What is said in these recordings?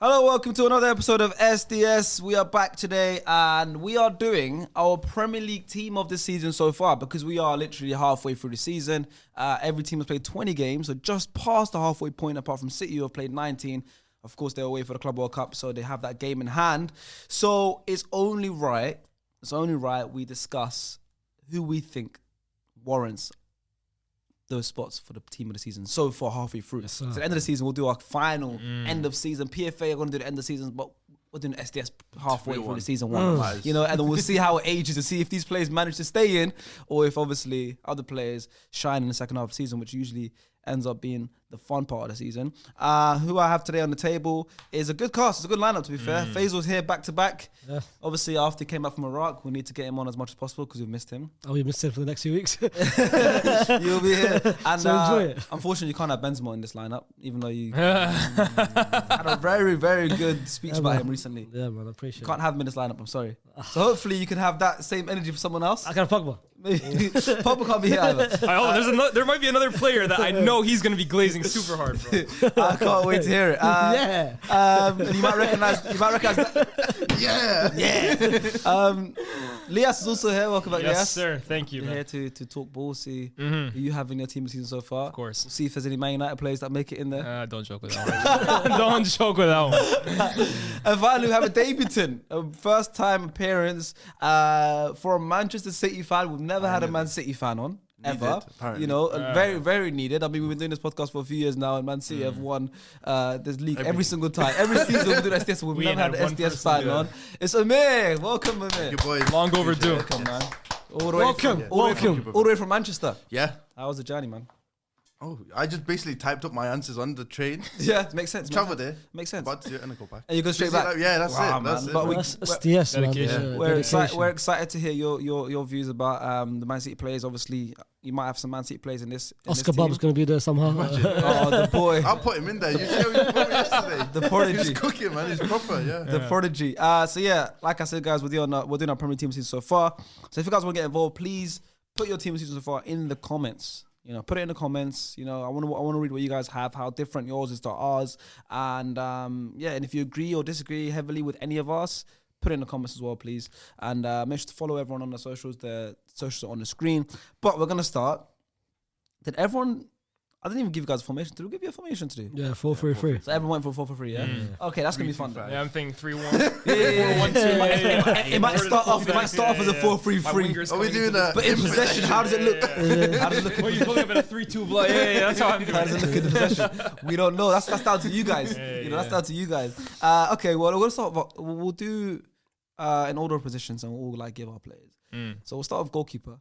Hello, welcome to another episode of SDS. We are back today and we are doing our Premier League team of the season so far because we are literally halfway through the season. Every team has played 20 games, so just past the halfway point apart from City who have played 19. Of course, they're away for the Club World Cup, so they have that game in hand. So it's only right we discuss who we think warrants those spots for the team of the season so far halfway through. Yes, so at the end of the season, we'll do our final end of season. PFA are going to do the end of season, but we're doing SDS halfway through the season one. You know, and then we'll see how it ages to see if these players manage to stay in or if obviously other players shine in the second half of the season, which usually ends up being the fun part of the season. Who I have today on the table is a good cast. It's a good lineup, to be fair. Faisal's here back to back. Yeah. Obviously, after he came back from Iraq, we need to get him on as much as possible because we've missed him. Oh, we missed him for the next few weeks. You'll be here. And so enjoy it. Unfortunately, you can't have Benzema in this lineup, even though you had a very, very good speech about him recently. Yeah, man, I appreciate it. You can't have him in this lineup, I'm sorry. So hopefully you can have that same energy for someone else. I can have Pogba. Pogba can't be here either. There might be another player that I know he's going to be glazing super hard, bro. I can't wait to hear it. You might recognize that. Lias is also here. Welcome back, Lias. Yes, sir. Thank you, You're man. here to talk ball, see who you have in your team this season so far. Of course. See if there's any Man United players that make it in there. Don't joke with that one. Don't joke with that one. And finally, we have a debutant, a first-time appearance for a Manchester City fan. We've never had a Man City fan on. Ever, you know, very, very needed. I mean, we've been doing this podcast for a few years now, and Man City have won this league every single time. Every season we do SDS, we've never had an SDS fan on. It's Amir. Welcome, Amir. Your boy. Long overdue. Welcome, man. All the way from Manchester. Yeah. How was the journey, man? Oh, I just basically typed up my answers on the train. Yeah, makes sense. Travel there. Makes sense. But and I go back. And you go straight back. Yeah, that's it. That's it. But that's SDS, man. Dedication. We're excited to hear your views about the Man City players. Obviously, you might have some Man City players in this. Oscar Bob's going to be there somehow. Oh, the boy. I'll put him in there. You see how he put him yesterday? The prodigy. He's cooking, man. He's proper, yeah. The prodigy. So yeah, like I said, guys, we're doing our Premier League team season so far. So if you guys want to get involved, please put your team season so far in the comments. You know, put it in the comments. You know, I want to read what you guys have, how different yours is to ours, and and if you agree or disagree heavily with any of us, put it in the comments as well, please. And make sure to follow everyone on the socials. The socials are on the screen. But we're gonna start. Did everyone? I didn't even give you guys a formation. Did we give you a formation to do? Yeah, 4-3-3. So everyone went for 4-3, yeah? Okay, that's going to be fun. Yeah, I'm thinking 3-1. 4-1-2. It might start off as a 4-3-3. Are we doing that? But in possession, how does it look? How does it look? Well, you're pulling up in a 3-2 block. Yeah, that's how I'm doing. How does it look in the possession? We don't know. That's down to you guys. That's down to you guys. Okay, well, we're going to start. We'll do in order of positions and we'll like give our players. So we'll start with goalkeeper.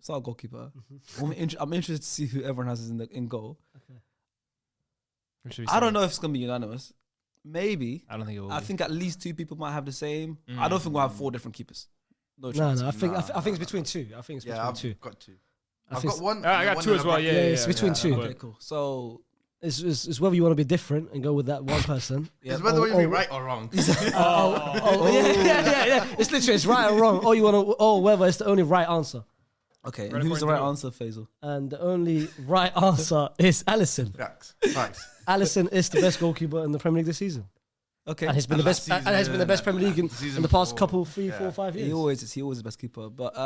I'm interested to see who everyone has in goal. Okay. I don't know if it's gonna be unanimous. Maybe. I don't think it will. I think at least two people might have the same. I don't think we'll have four different keepers. No chance. No. I think it's between two. I think it's between two. I've got two. I've got one. I got two as well. Yeah, it's between two. Okay, cool. So it's whether you want to be different and go with that one person. It's whether you be right or wrong. Yeah. It's literally it's right or wrong. Or you want to, or whether it's the only right answer. Okay, and who's the right answer, Faisal? And the only right answer is Alisson. Facts. Alisson is the best goalkeeper in the Premier League this season. Okay, and he's been the best. And has been the best Premier League in the past couple, 3, 4, 5 years. He always is the best keeper. But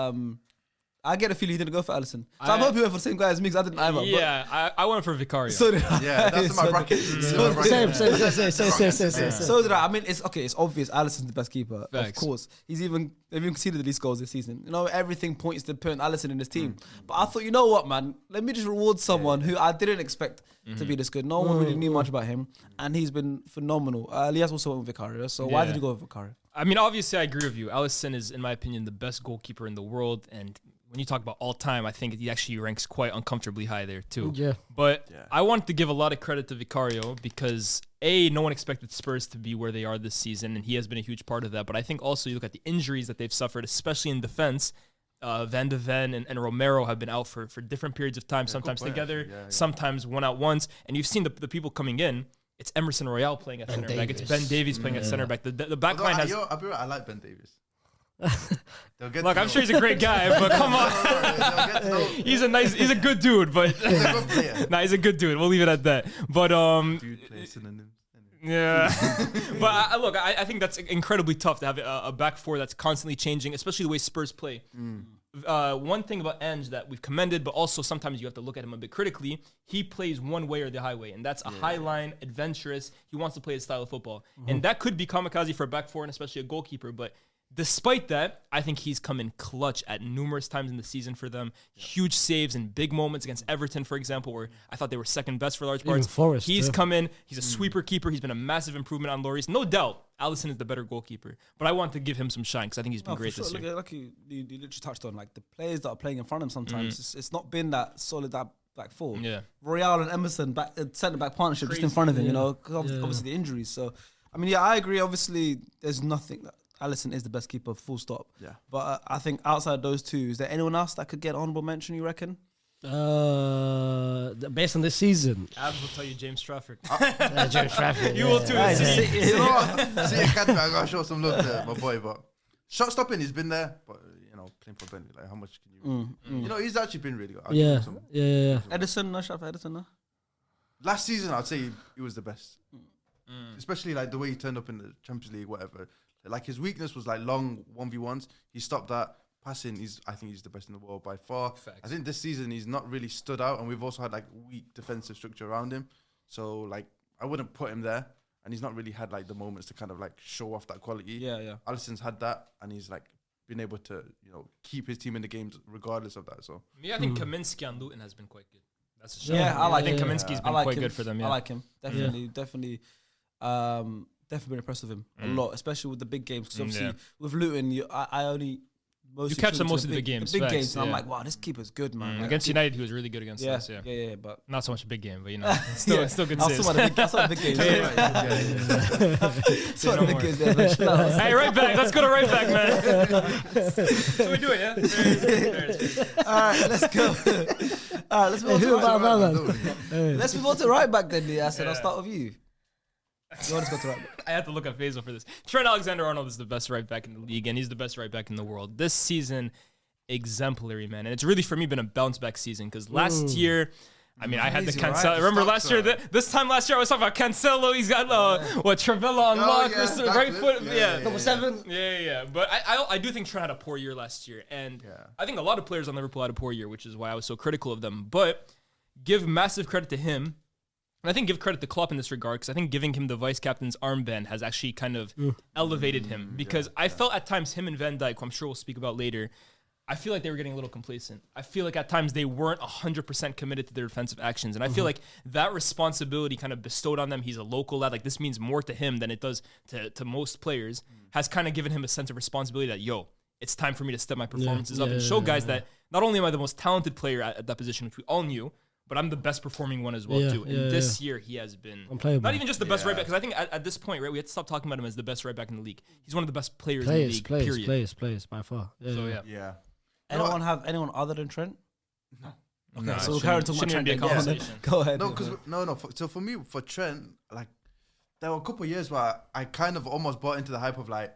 I get a feeling he didn't go for Alisson. So I'm hoping you went for the same guy as me because I didn't either. Yeah, I went for Vicario. So did I. Yeah, that's in my bracket. Same. So did I. I mean, it's obvious Alisson's the best keeper. Facts. Of course. They've even conceded the least goals this season. You know, everything points to putting Alisson in his team. But I thought, you know what, man? Let me just reward someone who I didn't expect to be this good. No one really knew much about him. And he's been phenomenal. Elias also went with Vicario. So why did you go with Vicario? I mean, obviously, I agree with you. Alisson is, in my opinion, the best goalkeeper in the world. And when you talk about all time, I think he actually ranks quite uncomfortably high there too. Yeah. But I want to give a lot of credit to Vicario because no one expected Spurs to be where they are this season, and he has been a huge part of that. But I think also you look at the injuries that they've suffered, especially in defense. Van de Ven and Romero have been out for different periods of time, sometimes together, sometimes one out once. And you've seen the people coming in. It's Emerson Royale playing at center back. It's Ben Davies playing at center back. The back line has... I like Ben Davies. Look, I'm sure he's a great guy, but come on. He's a good dude, but he's a good dude. We'll leave it at that. But Yeah, but look, I think that's incredibly tough to have a back four that's constantly changing, especially the way Spurs play. One thing about Ange that we've commended, but also sometimes you have to look at him a bit critically. He plays one way or the highway, and that's a high line, adventurous. He wants to play his style of football, and that could be kamikaze for a back four and especially a goalkeeper. But despite that, I think he's come in clutch at numerous times in the season for them. Huge saves and big moments against Everton, for example, where I thought they were second best for large parts. Forest, he's come in. He's a sweeper keeper. He's been a massive improvement on Lloris. No doubt, Alisson is the better goalkeeper. But I want to give him some shine because I think he's been great this year. Like you literally touched on, like the players that are playing in front of him sometimes, it's not been that solid that back four. Yeah. Royale and Emerson, centre-back partnership just in front of him, you know, 'cause obviously the injuries. So, I mean, I agree. Obviously, there's nothing that Alisson is the best keeper, full stop. Yeah. But I think outside those two, is there anyone else that could get honourable mention, you reckon? Based on this season, Abs will tell you James Trafford. James Trafford. You will too. You know what? See, Academy, I gotta show some love to my boy, but shot stopping, he's been there, but you know, playing for Burnley, like how much can you? You know, he's actually been really good. I'll give him some- Yeah. Edison, no shot for Edison, no? Last season, I'd say he was the best, especially like the way he turned up in the Champions League, whatever. Like his weakness was like long 1v1s. He stopped that. Passing, I think he's the best in the world by far. Facts. I think this season he's not really stood out, and we've also had like weak defensive structure around him. So like I wouldn't put him there, and he's not really had like the moments to kind of like show off that quality. Yeah. Alisson's had that, and he's like been able to keep his team in the games regardless of that. So Me, I think Kaminsky on Luton has been quite good. That's a shame. Yeah, I think him. Kaminsky's been I like quite him. good for them. Yeah. I like him. Definitely been impressed with him a lot, especially with the big games. Because obviously with Luton, I only mostly catch them tune most to of the games, big facts, games, and I'm yeah. like, wow, this keeper's good, man. Like, Against United, he was really good against us. Yeah. yeah, but Not so much a big game, but still good I'll saves. sort the big games. Sort of big games. Hey, right back. Let's go to right back, man. So we do it, yeah? All right, let's go. All right, let's move on to right back. Let's move on to right back then, Lee. I said I'll start with you. You want to go to right back? I had to look at Faisal for this. Trent Alexander-Arnold is the best right back in the league, and he's the best right back in the world. This season, exemplary, man. And it's really, for me, been a bounce back season because last year, I mean, I had the Crazy, Cancelo. right? Remember Stop last year? that. This time last year, I was talking about Cancelo. He's got Travella on lock, yeah, right foot. yeah. Number 7. Yeah. But I do think Trent had a poor year last year, and I think a lot of players on Liverpool had a poor year, which is why I was so critical of them. But give massive credit to him. And I think give credit to Klopp in this regard, because I think giving him the vice captain's armband has actually kind of elevated him. Because I felt at times him and Van Dijk, who I'm sure we'll speak about later, I feel like they were getting a little complacent. I feel like at times they weren't 100% committed to their defensive actions. And I feel like that responsibility kind of bestowed on them. He's a local lad. Like, this means more to him than it does to most players. Has kind of given him a sense of responsibility that, it's time for me to step my performances up and show guys that not only am I the most talented player at that position, which we all knew, but I'm the best performing one as well, too. And this year, he has been not even just the best right back, because I think at this point, right, we have to stop talking about him as the best right back in the league. He's one of the best players in the league, period. Players, by far. Yeah. Anyone have anyone other than Trent? No. Okay, No, so we'll carry on talking about shouldn't Trent. be a conversation. Go ahead. No, because So for me, for Trent, like there were a couple of years where I kind of almost bought into the hype of like,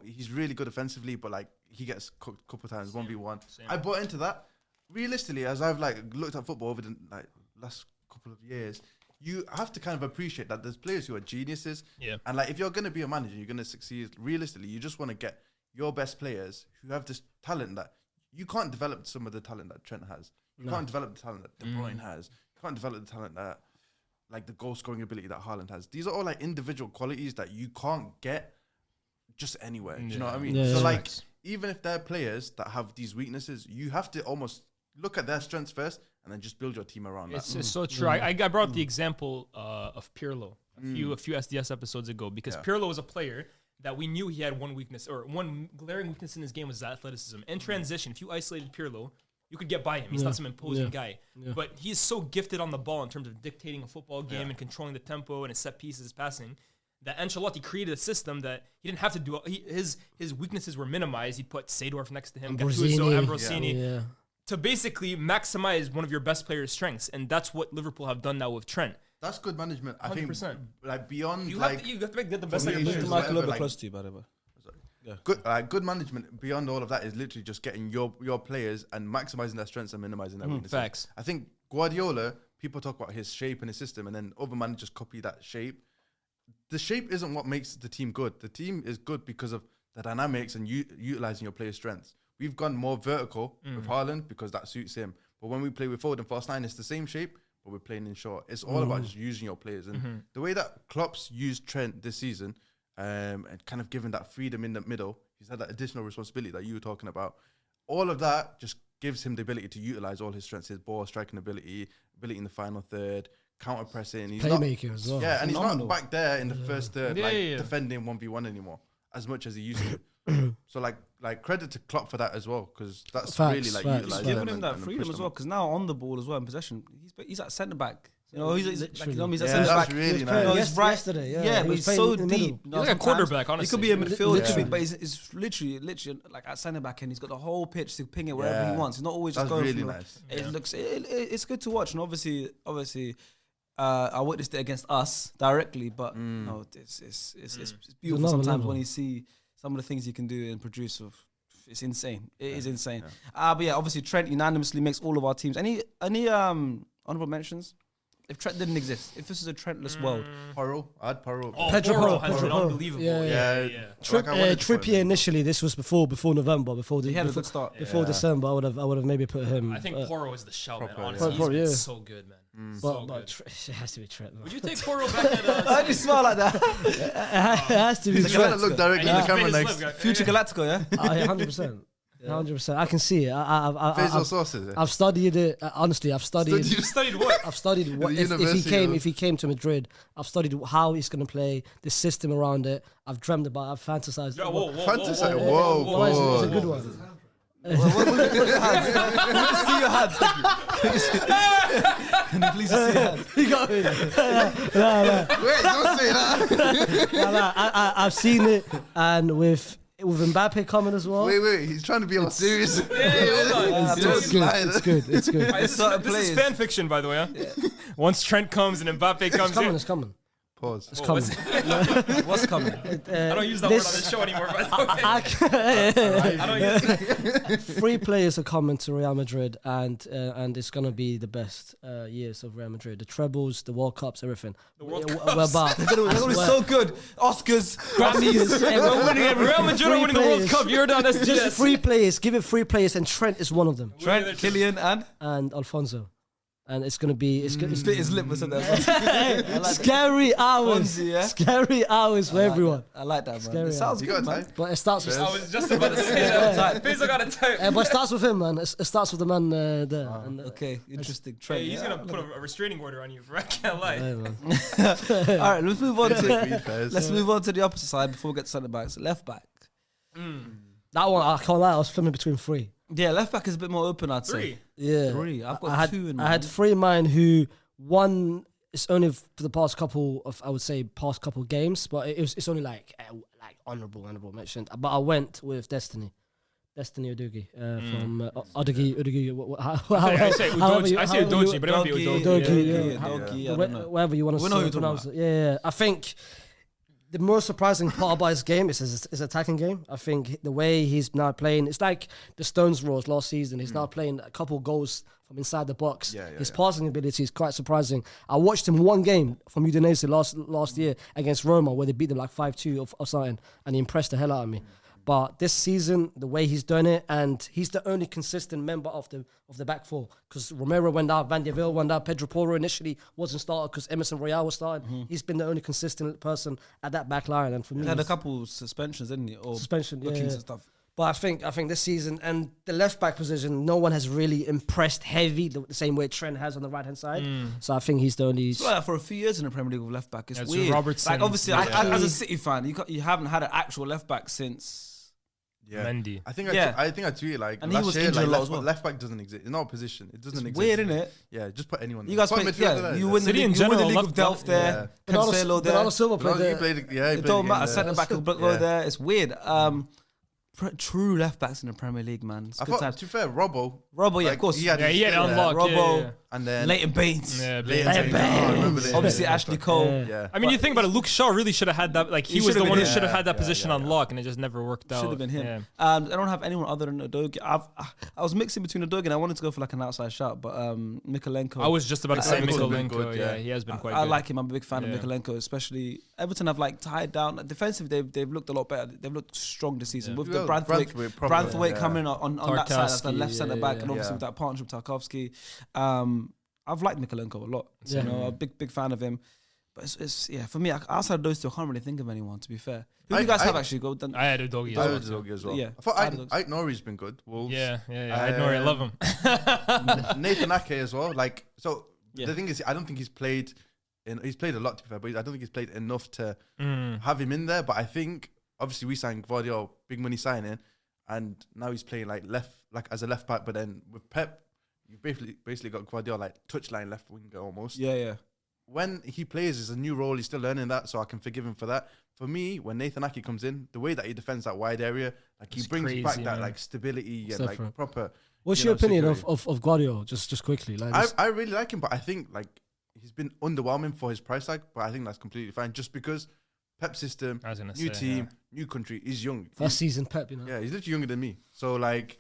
he's really good offensively, but like he gets cooked a couple of times 1v1. I bought into that. Realistically, as I've like looked at football over the like last couple of years, you have to kind of appreciate that there's players who are geniuses. Yeah. And like if you're going to be a manager, you're going to succeed. Realistically, you just want to get your best players who have this talent that you can't develop some of the talent that Trent has. You can't develop the talent that De Bruyne has. You can't develop the talent that like the goal scoring ability that Haaland has. These are all like individual qualities that you can't get just anywhere. Do you know what I mean? So like even if they're players that have these weaknesses, you have to almost look at their strengths first and then just build your team around that. It's so true. I brought up the example of Pirlo a few SDS episodes ago, because Pirlo was a player that we knew he had one weakness, or one glaring weakness in his game was athleticism. In transition, if you isolated Pirlo, you could get by him. He's not some imposing guy. But he's so gifted on the ball in terms of dictating a football game and controlling the tempo and his set pieces, his passing, that Ancelotti created a system that he didn't have to do. His weaknesses were minimized. He'd put Seedorf next to him, Gattuso, Ambrosini, to basically maximize one of your best players' strengths. And that's what Liverpool have done now with Trent. That's good management. I 100%. think like beyond You like have to get the best out of your communication, players. Michael, a little bit like- close to you, by the way. good management beyond all of that is literally just getting your players and maximizing their strengths and minimizing their weaknesses. Facts. I think Guardiola, people talk about his shape and his system, and then other managers copy that shape. the shape isn't what makes the team good. The team is good because of the dynamics and utilizing your player's strengths. We've gone more vertical with Haaland because that suits him. But when we play with Foden first line, it's the same shape, but we're playing in short. It's all about just using your players. And the way that Klopp's used Trent this season and kind of given that freedom in the middle, he's had that additional responsibility that you were talking about. All of that just gives him the ability to utilize all his strengths, his ball striking ability in the final third, counter pressing. He's Playmaker as well. Yeah, and he's not back there in the first third, defending 1v1 anymore as much as he used to. So like credit to Klopp for that as well, because that's really like utilizing giving him that freedom as well. Because now on the ball as well in possession, he's at centre back. You know, he's at centre back. Really nice. He's right yesterday. Yeah, but he's so deep. He's like a quarterback, honestly. He could be a midfielder, but he's literally like at centre back, and he's got the whole pitch to ping it wherever he wants. He's not always just going. Really nice. It's good to watch, and obviously. I witnessed it against us directly, but no, it's beautiful sometimes when you see some of the things you can do and produce. It's insane. It is insane. But yeah, obviously Trent unanimously makes all of our teams. Any honorable mentions? If Trent didn't exist, if this is a Trentless world, I'd Porro. Oh, Pedro Porro Porro has been unbelievable. Yeah. Trippier initially. This was before November. he had a good start. Before December, I would have maybe put him. I think Porro is the shout, man. Proper, Honestly, he's been so good, man. But it has to be Trent. Would you take Porro back at I just smile like that. It has to be He's trying to Trent. look directly in the camera next. Future Galactico, yeah. 100%. 100%. I can see it. Faisal Sources. I've studied it. Honestly, I've studied. You studied what? I've studied what if he came to Madrid. I've studied how he's going to play, the system around it. I've dreamt about. I've fantasized. Whoa. It's a good one. What your hands? See your hands. Can you please see your hands? You got me. Wait, don't say that. I've seen it, and with Mbappe coming as well. Wait, he's trying to be all serious. It's good. This is fan fiction, by the way. Huh? Once Trent comes and Mbappe comes in. It's coming. Pause. It's coming. What's coming? I don't use that word on this show anymore, by the way. I don't use it. 3 players are coming to Real Madrid, and it's gonna be the best years of Real Madrid. The trebles, the World Cups, everything. World We're back. They're gonna be so good. Oscars, Grammys. We're winning every Real Madrid are winning the World Cup. You're down as just 3 players. Give it 3 players, and Trent is one of them. Trent, Kylian, and Alfonso. And it's gonna be He split his lip with something. scary hours. Fonzie, yeah? Scary hours for everyone. I like that, man. Scary It sounds You good, got man. time? But it starts with I was just about to say that. Faisal got a type. but it starts with him, man. It starts with the man there. Okay, interesting. Trent. He's gonna put a restraining order on you. I can't lie. Yeah, man. All right, let's move on to Fez. let's move on to the opposite side before we get to centre backs. Left back. That one, I can't lie. I was filming between 3. Yeah, left back is a bit more open, I'd say. 3. Yeah, 3. I've got I had 2 in I mind. had 3 in mind. Who one is only for the past couple games, but it's only like honorable mention. But I went with Destiny Udogie from Udogie. I say Udogie, but it might be Udogie. Udogie, whatever you want to pronounce it. Yeah. I think the most surprising part about his game is his attacking game. I think the way he's now playing, it's like the Stones Roars last season. He's now playing a couple goals from inside the box. His passing ability is quite surprising. I watched him one game from Udinese last year against Roma where they beat them like 5-2 or something, and he impressed the hell out of me. But this season, the way he's done it, and he's the only consistent member of the back 4. Because Romero went out, Van der Vel went out, Pedro Porro initially wasn't started because Emerson Royale was started. He's been the only consistent person at that back line, and for me, He had a couple suspensions, didn't he? Or suspension, bookings and stuff. But I think this season and the left back position, no one has really impressed heavy the same way Trent has on the right hand side. So I think he's the only. It's like that for a few years in the Premier League with left back. It's It's weird. Robertson. Like obviously, as a City fan, you haven't had an actual left back since. Mendy. I think I tweeted like and he last was year, injured like a lot as well. left back doesn't exist. It's not a position. It doesn't It's exist. weird, isn't it? Yeah, just put anyone. You guys Put play, midfielder there. you win the City in league. You win the general league love- with Delph there, Cancelo there. Bernardo Silva played No, there. he played. Yeah, he It played don't again matter. there. Centre back will go there. It's weird. True left backs in the Premier League, man. It's I good thought, times. to be fair, Robbo. Robbo, yeah, like, of course. He had Yeah, he had it his- unlocked. Robbo, Yeah. and then Leighton Baines. Yeah, Leighton Baines. I remember Leighton Obviously, Baines. Ashley Cole. Yeah. I mean, you think about it, Luke Shaw really should have had that. Like, he was the should've one been who him. should have had that Yeah, position yeah, on lock, and it just never worked out. Should have been him. Yeah. I don't have anyone other than Udogie. I was mixing between Udogie and I wanted to go for like an outside shot, but Mikolenko. I was just about to say Mikolenko's been Mikolenko. good, Yeah, yeah. he has been quite I good. like him. I'm a big fan Yeah. of Mikolenko, especially Everton have like tied down. Defensively, they've looked a lot better. They've looked strong this season Yeah. with Yeah, the Branthwaite probably, yeah. coming on that side as the Tarkowski, left centre back, yeah, and obviously yeah. with that partnership with Tarkowski. I've liked Mikolenko a lot. So, Yeah. you know, a big fan of him. But it's for me, outside of those two, I can't really think of anyone, to be fair. Who do you guys have actually? Go done. I had Udogie I as was well. Udogie as well. Yeah. I thought I had Udogie. Ike Norrie's been good. Wolves. Yeah. I know. I love him. Nathan Ake as well. Like, so Yeah. the thing is, I don't think he's played. He's played a lot, to be fair, but I don't think he's played enough to have him in there. But I think obviously we signed Guardiola, big money signing, and now he's playing like as a left back. But then with Pep, you've basically got Guardiola like touchline left winger almost. Yeah. When he plays, it's a new role. He's still learning that, so I can forgive him for that. For me, when Nathan Ake comes in, the way that he defends that wide area, like he It's brings crazy, back that man. like stability It's and like different. proper. What's you your know, opinion security. of Guardiola? Just quickly, like I really like him, but I think like he's been underwhelming for his price tag. But I think that's completely fine, just because Pep system, I was gonna new say, team, new country. He's young. first season Pep, you know. Yeah, he's literally younger than me. So like,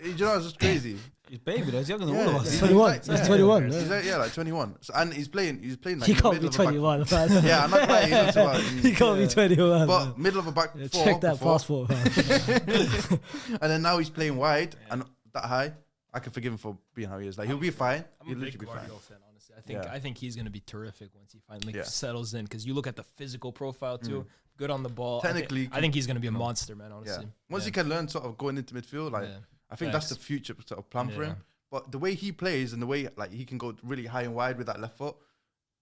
you know, it's just crazy. He's baby though. He's younger than Yeah, all of us. he's 21. like- He's yeah. 21. He's Yeah. like, like 21. So, and he's playing like He in the can't be middle of a back- 21. Man. Yeah, I'm not lying. He looks about. He can't be 21. But man. middle of a back Yeah, four. check that before. passport. Man. And then now he's playing wide and that high. I can forgive him for being how he is. Like he'll be fine. I'm He'll a big literally be fine. Guardiola fan, honestly. Yeah. I think he's gonna be terrific once he finally Yeah. settles in. Because you look at the physical profile too, good on the ball. Technically, I think he's gonna be a monster, man. Yeah. Honestly. Once he can learn sort of going into midfield, like Yeah. I think that's Facts. the future sort of plan for Yeah. him. But the way he plays and the way like he can go really high and wide with that left foot,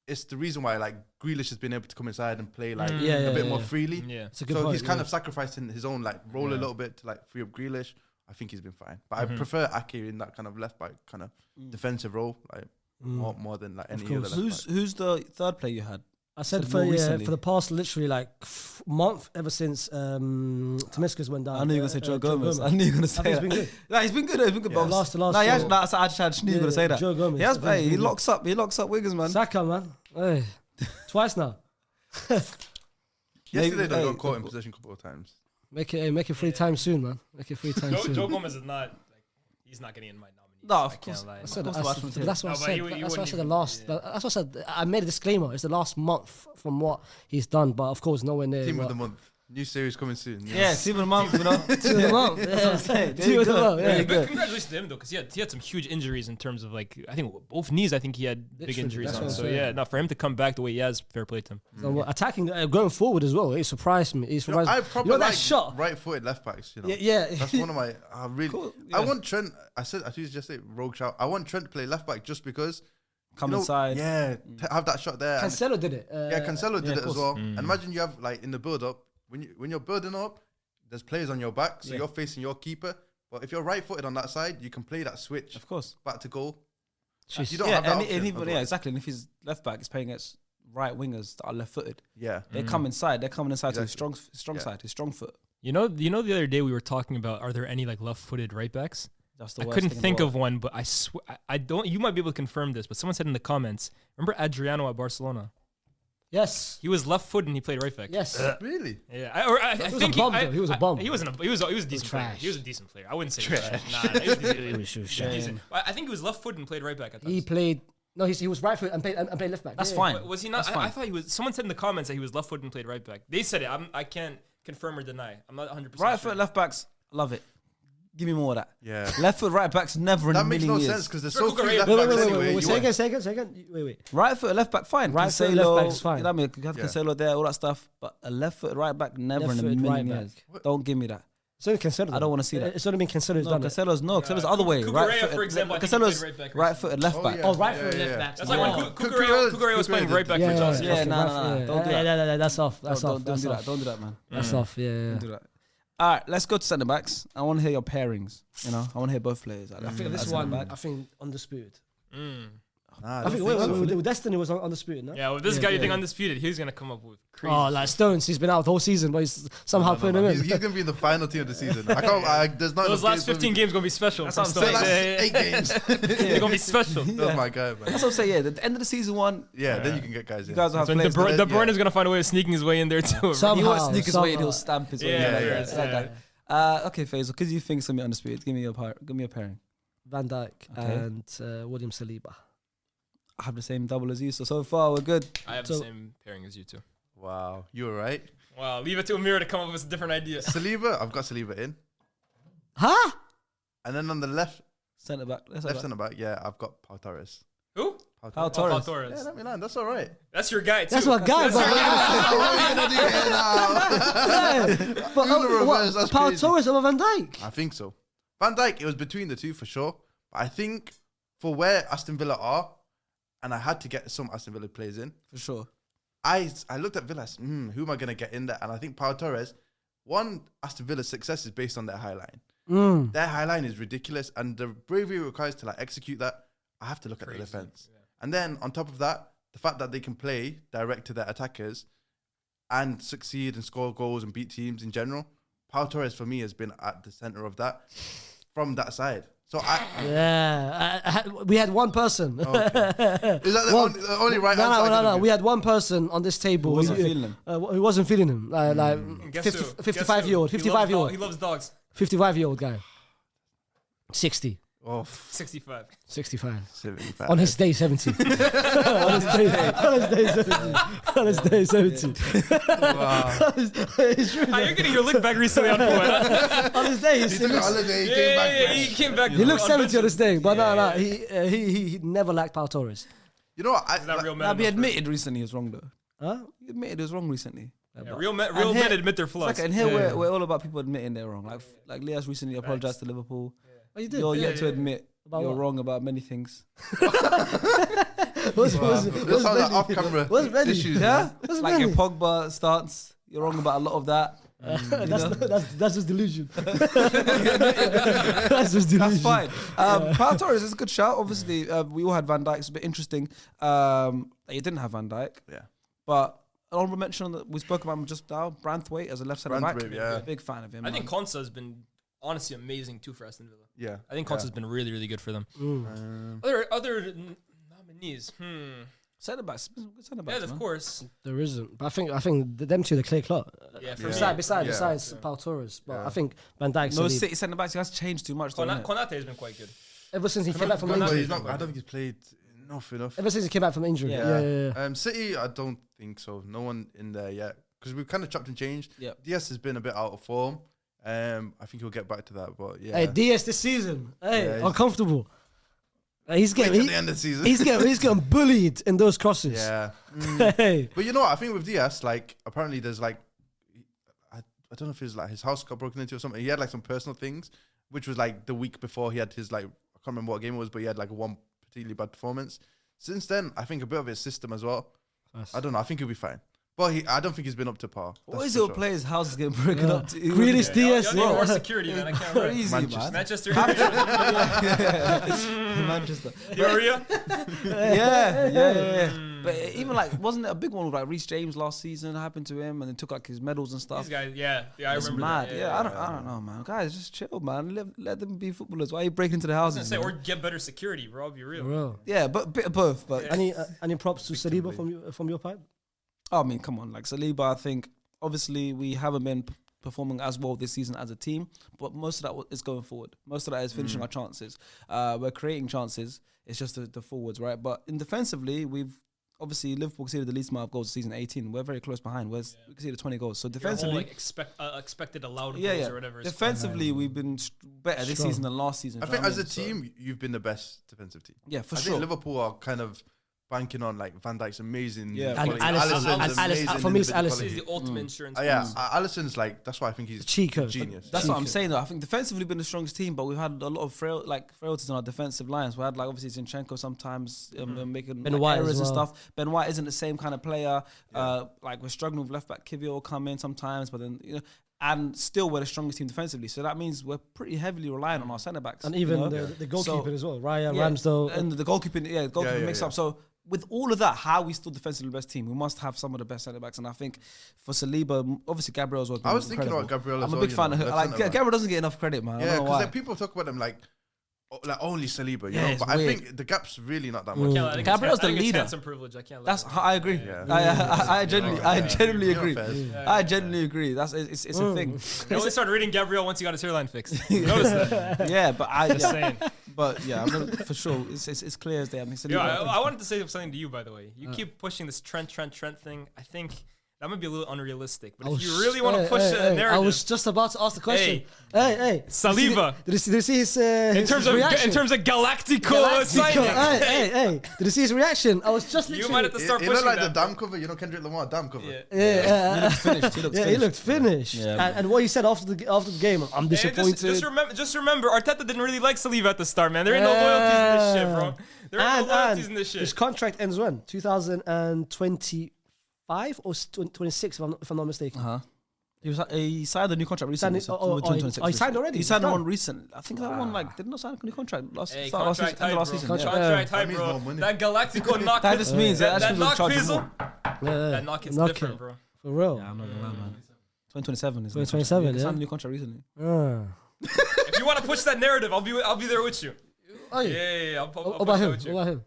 it's the reason why like Grealish has been able to come inside and play like Yeah, a yeah, bit yeah, more yeah. freely. Yeah. It's a good So point. he's kind yeah. of sacrificing his own like role a Yeah. little bit to like free up Grealish. I think he's been fine, but I prefer Ake in that kind of left back kind of defensive role, like more than like any other course. left back. Who's the third player you had? I said So for more recently. for the past literally like month ever since Tomiskas went down. I knew you were going to say Joe Gomez. I knew you were going to say He's that. been good. Nah, he's been good. He's been good. Yeah, but last nah, four. I just knew you were going to say that. Joe Gomez. He has, He's hey, he been good. locks up wiggers, man. Saka, man. Hey. Twice now. Yesterday Maybe- they hey, got caught in possession a couple of times. Make it free time soon, man. Make it free time soon. Joe Gomez is not. Like, he's not getting in my nominee. No, of I course. can't lie. I said, Of course, Rashford did. that's what I No, but said. you That's what I wouldn't said. The even- last. yeah. That's what I said. I made a disclaimer. It's the last month from what he's done, but of course nowhere near. Team of what- the month. New series coming soon. Yeah, team of the month, you know. Two of the month. Yeah. Two of the month. There Yeah. you go. Congratulations to him though, because he had some huge injuries in terms of like I think both knees. I think he had big Literally, injuries that's on. what I'm So saying. yeah, no, for him to come back the way he has, fair play to him. So, attacking, going forward as well. He surprised me. He You know, surprised. I You probably know that like shot. right-footed left backs. You know, Yeah. that's one of my. I really. Cool, I yeah. want Trent. I used just say rogue shout. I want Trent to play left back just because. Come you know, inside. Yeah, have that shot there. and- Cancelo did it. yeah, Cancelo did of it as course. well. And imagine you have like in the build-up when you're building up, there's players on your back, so you're facing your keeper. But if you're right-footed on that side, you can play that switch Of course. back to goal. Jeez. You don't Yeah, have that and option even, yeah, otherwise. exactly. And if he's left back, he's playing against right wingers that are left-footed. Yeah, They come inside. They're coming inside to his Exactly. strong Yeah. side, his strong foot. You know the other day we were talking about are there any like left-footed right backs? That's the I worst couldn't thing in the think world. of one, but I swear I don't. You might be able to confirm this, but someone said in the comments. Remember Adriano at Barcelona? Yes. He was left-footed and he played right back. Yes. really. Yeah, I was think a bum, though. He was a bum. He wasn't. He was a decent player. trash. He was a decent player. I wouldn't say trash. Nah, he was a decent player. Shame. Decent. I think he was left-footed and played right back at times. He played. No, he was right foot and played left back. That's Yeah. fine. Was he not? That's I fine. thought he was. Someone said in the comments that he was left-footed and played right back. They said it. I can't confirm or deny. I'm not 100%. Right sure. foot, left backs, love it. Give me more of that. Yeah, Left foot, right backs, never in a that makes million no years. sense because there's Sure, so few Cucurella- left Wait, backs wait, anyway. wait, You say want- again, say again. Wait. Right foot, left back, fine. Right foot, Cancelo, left back is fine. You know what I mean? You have Yeah. Cancelo there, all that stuff. But a left foot, right back, never in a Left-footed million right years. back. Don't give me that. It's only Cancelo. I don't wanna see that. It's only been Cancelo who's No, done it. Cancelo Cancelo the other way. Cucurella, Right foot, for example, I think he Cancelo's played right back right footed, left Oh, back. yeah. Oh, right Yeah, foot, yeah, left yeah. back. That's like Yeah. when Cucurella was playing right back for Yeah, Chelsea. yeah. Okay, nah, right nah, foot, nah. yeah. Don't do Yeah, that. yeah, that's off. That's off. Don't That's do that. off. Don't do that, man. That's off. Yeah. Don't do that. All right, let's go to centre backs. I want to hear your pairings. You know, I want to hear both players. I think this At one, centre back. I think undisputed. Nah, I think Destiny was undisputed, no? Yeah, well, this guy you think undisputed, he's gonna come up with crazy. Oh, like Stones, he's been out the whole season, but he's somehow putting him in. He's gonna be in the final team of the season. There's not Those last 15 games gonna be special. That's what I'm Stones. saying. Last 8 games. They're gonna be special. That's my guy, man. That's what I'm saying. Yeah, the end of the season one, Yeah, then you can get guys in. you guys will have When players. De Bruyne is gonna find a way of sneaking his way in there too. Somehow, He won't sneak his way and he'll somehow. stamp his way. Yeah, in. yeah, It's that yeah. guy. Okay, Faisal, because you think something undisputed, give me a pairing. Van Dijk Okay. and William Saliba. I have the same double as you, so far we're good. I have the same pairing as you two. Wow, you were right. Wow, leave it to Amir to come up with a different idea. Saliba, I've got Saliba in. Huh? And then on the left Centre back. centre back, yeah, I've got Pau Torres. Who? Pau Pau Torres. Torres. Yeah, let me know. That's all right. That's your guy too. That's my guy, That's your guy. But Do the reverse, that's Pau crazy. Torres over Van Dijk. I think so. Van Dijk, it was between the two for sure. But I think for where Aston Villa are, and I had to get some Aston Villa players in, For sure. I looked at Villa, I said, who am I going to get in there? And I think Pau Torres, Aston Villa's success is based on their high line. Their high line is ridiculous, and the bravery it requires to like execute that, I have to look at the defense. Yeah. And then on top of that, the fact that they can play direct to their attackers and succeed and score goals and beat teams in general, Pau Torres for me has been at the center of that from that side. So We had one person. is that the only right answer? No. We had one person on this table Who wasn't feeling him? who wasn't feeling him. Like Guess 50, who? 55-year-old, Guess who? He 55-year-old, loves dogs. 55-year-old guy. 60, Oh, 65. 65. 75. On his day 70. On his day 70. On his day 70. Wow. It's true. You're getting your look back recently on point. On his day, He took a holiday, he came back. He came back. he looks 70 on his day, but no, he never lacked Pau Torres. You know what? He's not real man. Nah, he enough for it. admitted recently he was wrong though. Huh? He admitted he was wrong recently. Yeah, real men here- admit their flaws. Like, and here we're all about people admitting they're wrong. Like Leah's recently apologized to Liverpool. Oh, you did? You're yet to admit About you're what? wrong about many things. What's That's how the off-camera What's Benny? issues. Yeah, What's like your Benny? Pogba stance. You're wrong about a lot of that. That's just delusion. That's just delusion. That's fine. Pau Torres is a good shout. Obviously, we all had Van Dijk. It's a bit interesting. You didn't have Van Dijk, Yeah. but an honourable mention that we spoke about him just now. Branthwaite as a left centre back. Branthwaite, yeah. Big fan of him. I think man. Konsa has been honestly amazing too for Aston Villa. Yeah. I think Konsa's been really, really good for them. Mm. Other nominees. centre backs. Good centre backs. Yes, of man. course. There isn't. But I think them two are the clear cut. Yeah, for Yeah. me. Besides Pau Torres. But I think Van Dijk's No the lead. City centre backs. He has changed too much. though, innit? Konate has been quite good. Ever since he came back from Konate- But injury. he's not, I don't think he's played enough. Ever since he came back from injury. Yeah. Yeah. City, I don't think so. No one in there yet. Because we've kind of chopped and changed. Yep. Diaz has been a bit out of form. I think he'll get back to that. But yeah. Hey, DS this season. Hey, Yeah, he's- uncomfortable. He's Wait till getting the end of the season. he's getting bullied in those crosses. yeah. Hey. But you know what? I think with Diaz, like, apparently there's like, I don't know if it's like his house got broken into or something. He had like some personal things, which was like the week before he had his like, I can't remember what game it was, but he had like one particularly bad performance. Since then, I think a bit of his system as well. I don't know. I think he'll be fine. But I don't think he's been up to par. What That's is for your sure. players' houses getting broken up to? Grealish, Diaz. Y'all need more yeah. security, man. I can't remember. Crazy, Manchester. man. Manchester. Manchester. Area? Yeah. But even like, wasn't it a big one with like Reece James last season happened to him and then took like his medals and stuff? These guys, yeah, I It's remember mad. that. Yeah, I don't know, man. Guys, just chill, man. Let them be footballers. Why are you breaking into the I was gonna houses? say, man? or get better security, bro. I'll be real. Bro. Yeah, but a bit of both. But Any props to Saliba from your pipe? I mean, come on, like Saliba. I think obviously we haven't been performing as well this season as a team, but most of that is going forward. Most of that is finishing our chances. We're creating chances. It's just the forwards, right? But in defensively, we've obviously Liverpool conceded the least amount of goals this season, 18. We're very close behind. We conceded 20 goals. So Your whole, defensively, like, expected allowed yeah, goals yeah. or whatever. is Defensively, we've been better this Strong. season than last season. I do you think know as what a I mean? team, you've been the best defensive team. Yeah, for I sure. think Liverpool are kind of banking on like Van Dijk's amazing. Yeah, And quality. Alisson, Alisson's and amazing Alisson, for me it's individual Alisson. This quality. is the ultimate insurance. Yeah, policy. Alisson's like, that's why I think he's Cheat a code. genius. That's what I'm saying though. I think defensively been the strongest team, but we've had a lot of frailties on our defensive lines. We had like obviously Zinchenko sometimes making Ben like, White errors as and well. stuff. Ben White isn't the same kind of player. Like we're struggling with left back Kivior will come in sometimes, but then and still we're the strongest team defensively. So that means we're pretty heavily reliant on our centre backs, And even you know? the goalkeeper as well. Ryan, Yeah, Ramsdale. and the goalkeeping, mix up. So with all of that, how are we still defensively the best team? We must have some of the best centre backs, and I think for Saliba, obviously Gabriel's well. I was thinking about Gabriel as I'm a well. big fan of him. Like Gabriel doesn't get enough credit, man. Yeah, because people talk about him like only Saliba, you Yeah, know. it's But I weird. think the gap's really not that I much. can't lie, I think Gabriel's it's- I the think it's leader. handsome privilege. I can't lie. That's I agree. Yeah. I genuinely agree. Yeah. I genuinely agree. That's it's a thing. I only started reading Gabriel once he got his hairline fixed. You noticed that? Yeah, but Just saying. but yeah, I'm gonna, for sure, it's clear as day. I mean, Yo, I wanted to say something to you, by the way. You keep pushing this Trent thing. I think that might be a little unrealistic. But if you really want to push a narrative, I was just about to ask the question. Hey, Saliba. Did you see his in terms of Galactico signing. Hey, did you see his reaction? I was just You literally. might have to start It pushing looked like the that. dam cover, you know, Kendrick Lamar dam cover. Yeah. he looks finished. He looks Yeah, he looked finished. Yeah. And what he said after the game, I'm And disappointed. just remember, Arteta didn't really like Saliba at the start, man. There ain't no loyalties in this shit, bro. There ain't no loyalties in this His shit. contract ends when? 2025 or 26, if I'm not mistaken. He signed a new contract recently. Signed it- he signed already? He signed He's one done? recent. I think that one did not sign a new contract last Hey, start last contract season. End of hype, last bro. season. Contract- Contract That hype, means bro. more money. That Galactico knock. That just means that that actually knock charge fizzle. more. That knock is Knock different, it. bro. For real. Yeah, I'm not gonna lie, man. 2027 is 2027, He yeah. signed a new contract recently. If you want to push that narrative, I'll be there with you. Oh, Yeah, yeah. yeah, yeah. I'll What push about that him? with What you. about him?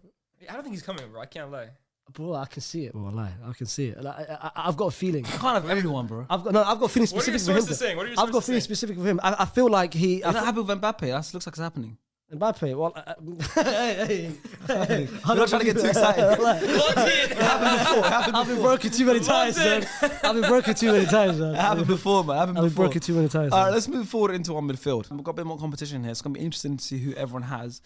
I don't think he's coming, bro. I can't lie. Bro, I can see it. Bro, I can see it. Like, I've got a feeling. You can't have everyone, bro. I've got a feeling What are your specific for him. sources saying? What are your I've got a sources feeling saying? specific for him. I feel like he. You're not happy with Mbappe? That looks like it's happening. Mbappe. Well, hey. I'm not trying to get too excited. I've been broken too many times, man. I've been broken too many times, man. It happened before, man. I've been broken too many times. All right, man. let's move forward into our midfield. We've got a bit more competition here. It's going to be interesting to see who everyone has.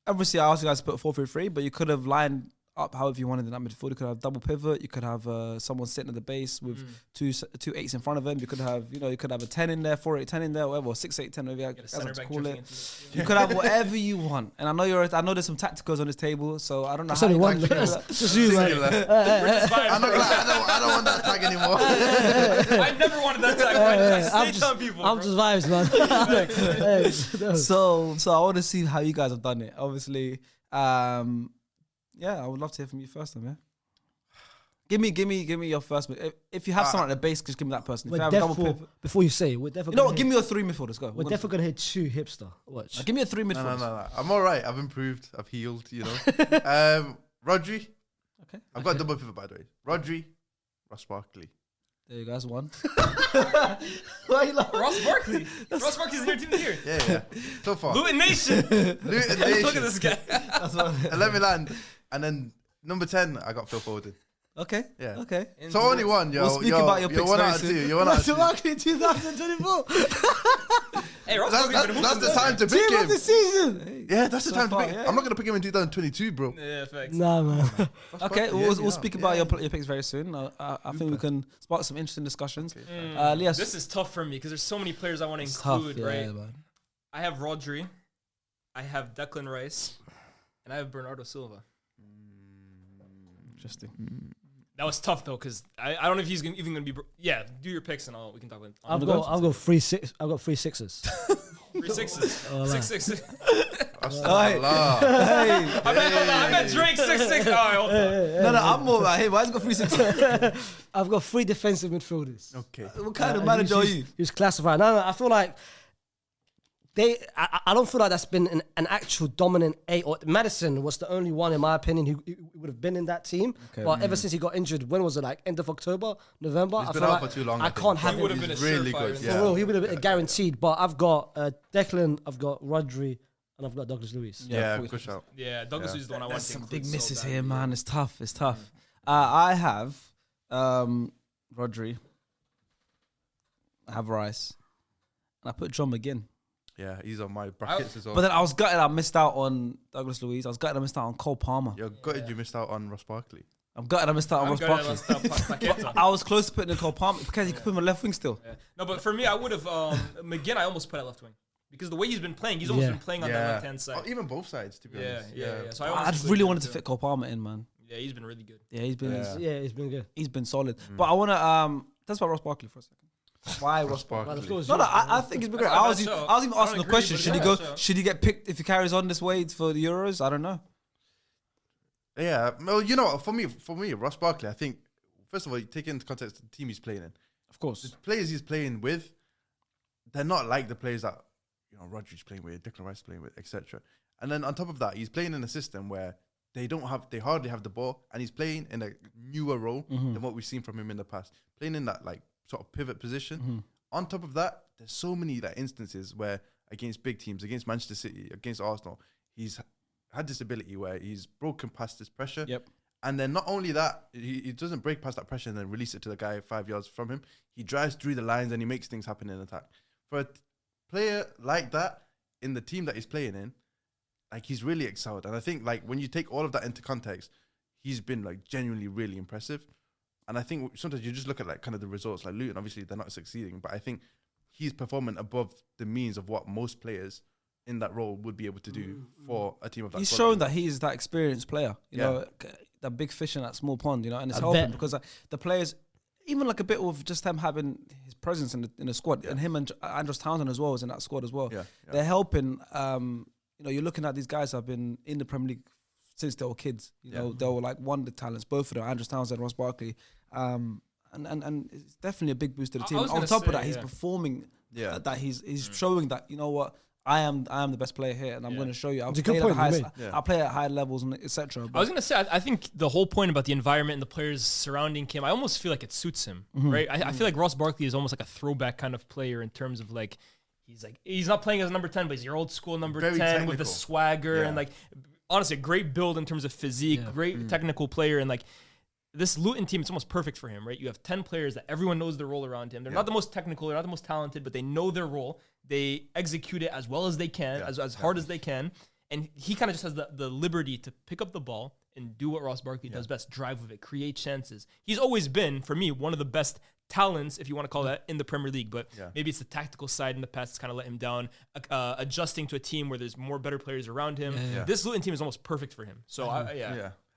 Obviously, I asked you guys to put 4-3-3, but you could have lined up however you wanted in that midfield. You could have double pivot. You could have someone sitting at the base with two 8s in front of him. You could have, you could have a 10 in there, 4-8-10 in there, whatever, 6-8-10, whatever you Get a guys center like to back call drifting it. into the- You could have whatever you want. And I know there's some tacticals on this table, so I don't know It's how only you one. guys It's just you, man. Singular. I'm not gonna lie, I don't want that tag anymore. I never wanted that tag. I stay telling people. I'm bro. just vibes, man. Hey, no. So I want to see how you guys have done it. Obviously, yeah, I would love to hear from you first, then, man. Give me your first. If you have someone at the base, just give me that person. If you have a double pivot, Before you say, we're definitely. you know what? Give me your 3 midfielders. Go. We're definitely gonna hit 2 hipster. Watch. Give me your 3 No, midfielders. I'm all right. I've improved. I've healed, you know. Rodri. Okay. I've got a double pivot, by the way. Rodri, Ross Barkley. There you guys. 1. Ross Barkley. Ross Barkley's in your team here. Yeah. So far. Luton Nation. Luton Look Nation. at this guy. And let me land. And then number 10, I got Phil Foden. Okay. Yeah. Okay. So only one, yo. We'll speak about your you're picks 1 very out of soon. 2. You're 1 out of 2. Barkley 2024. Hey, Ross Barkley's been hooping That's the this time to year. pick Team of him. the season. Yeah, that's the So time to far, pick. yeah. I'm not gonna pick him in 2022, bro. Yeah, facts. Nah, man. Okay. Yeah, We'll speak about your picks very soon. I think we can spark some interesting discussions. Lias, This is tough for me because there's so many players I want to it's tough, include, yeah, right? man. I have Rodri, I have Declan Rice, and I have Bernardo Silva. Interesting. That was tough though, because I don't know if he's even gonna be. Yeah, do your picks and we can talk about. I've got 3 6. I've got 3 6s. 3 6s. Oh, 6 6. Astaghfirullah. Hey. I meant Drake 6 6. No, I'm more like, hey, why has he got 3 6? I've got 3 defensive midfielders. Okay. What kind of manager are you? Who's classified? No, I feel like I don't feel like that's been an actual dominant 8. Or Madison was the only one, in my opinion, who would have been in that team. Okay. But ever since he got injured, when was it? Like end of October, November? He's I been feel out like for too long. I can't have He him. would have been a really surefire good. in Yeah. For real, he would have been guaranteed. But I've got Declan, I've got Rodri, and I've got Douglas Luiz. Yeah, 40. good shout. Yeah, Douglas is the one I want There's to some include big so misses badly. here, man. It's tough. It's tough. I have Rodri. I have Rice. And I put John McGinn. Yeah, he's on my brackets as well. But then I was gutted I missed out on Douglas Luiz. I was gutted I missed out on Cole Palmer. You're gutted you missed out on Ross Barkley. I'm gutted I missed out on I'm Ross gonna Barkley. let's stop Paqueta. I was close to putting in Cole Palmer because you could put him on left wing still. Yeah. No, but for me, I would have McGinn. I almost put at left wing because the way he's been playing, he's almost Yeah. been playing on that left hand side. Oh, even both sides, to be Yeah, honest. yeah. So I I almost just put really him wanted to too. fit Cole Palmer in, man. Yeah, he's been really good. Yeah, he's been Yeah. Yeah, it's been good. he's been solid. But I want to That's about Ross Barkley for a second. Why Ross Barkley? Well, the floor is No, yours, I think it's been great. That's not I a was bad even show. asking I don't the agree, question: but should he it's a go? bad show. Should he get picked if he carries on this way for the Euros? I don't know. Yeah, well, you know, for me, Ross Barkley, I think first of all, you take into context the team he's playing in. Of course. The players he's playing with, they're not like the players that Rodri's playing with, Declan Rice playing with, etc. And then on top of that, he's playing in a system where they hardly have the ball, and he's playing in a newer role than what we've seen from him in the past, playing in that like sort of pivot position. On top of that, there's so many like instances where against big teams, against Manchester City, against Arsenal, he's had this ability where he's broken past this pressure. Yep. And then not only that, he doesn't break past that pressure and then release it to the guy 5 yards from him. He drives through the lines and he makes things happen in attack. For a player like that in the team that he's playing in, like he's really excelled. And I think like when you take all of that into context, he's been like genuinely really impressive. And I think sometimes you just look at like kind of the results. Like Luton, obviously they're not succeeding, but I think he's performing above the means of what most players in that role would be able to do for a team of that. He's quality. shown that he's that experienced player. You know, that big fish in that small pond. You know, and it's A helping vet. because the players, even like a bit of just him having his presence in the squad, and him and Andros Townsend as well is in that squad as well. Yeah. They're helping. You know, you're looking at these guys that have been in the Premier League since they were kids. You know, they were like wonder talents, both of them, Andros Townsend, Ross Barkley. And it's definitely a big boost to the I team. was On gonna top of say, that, he's yeah. performing. Yeah. That he's showing that, you know what, I am the best player here, and I'm going to show you. I'll It's a good play at the point you highest. made. I'll play at high levels and etc. I was gonna say, I think the whole point about the environment and the players surrounding him, I almost feel like it suits him, right? I feel like Ross Barkley is almost like a throwback kind of player in terms of like he's not playing as number 10, but he's your old school number Very 10 with technical. the swagger Yeah. and like honestly a great build in terms of physique, great technical player, and like this Luton team, it's almost perfect for him, right? You have 10 players that everyone knows their role around him. They're not the most technical, they're not the most talented, but they know their role. They execute it as well as they can, as hard as they can. And he kind of just has the liberty to pick up the ball and do what Ross Barkley does best, drive with it, create chances. He's always been, for me, one of the best talents, if you want to call that, in the Premier League. But maybe it's the tactical side in the past that's kind of let him down, adjusting to a team where there's more better players around him. This Luton team is almost perfect for him. So,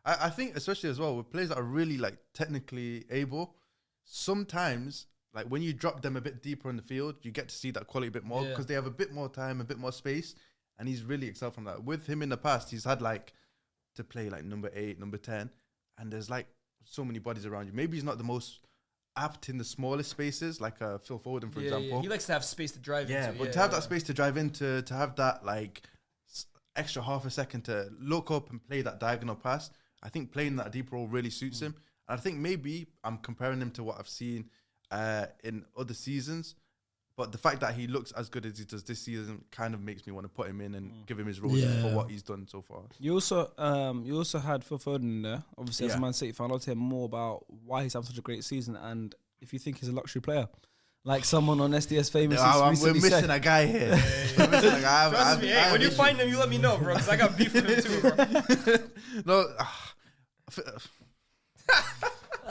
I think especially as well with players that are really like technically able, sometimes like when you drop them a bit deeper in the field, you get to see that quality a bit more because they have a bit more time, a bit more space, and he's really excelled from that. With him in the past, he's had like to play like number 8, number 10, and there's like so many bodies around you. Maybe he's not the most apt in the smallest spaces, like Phil Foden, for example. He likes to have space to drive into. But to have that space to drive into, to have that like extra half a second to look up and play that diagonal pass, I think playing that deep role really suits him. And I think maybe I'm comparing him to what I've seen in other seasons, but the fact that he looks as good as he does this season kind of makes me want to put him in and give him his roses for what he's done so far. You also had Phil Foden in there. Obviously, as a Man City fan, I'd like to hear more about why he's having such a great season and if you think he's a luxury player. Like someone on SDS famously We're recently missing said. a guy here. We're missing a guy. Trust me, hey, when you find him, you let me know, bro, because I got beef with him too, bro. No.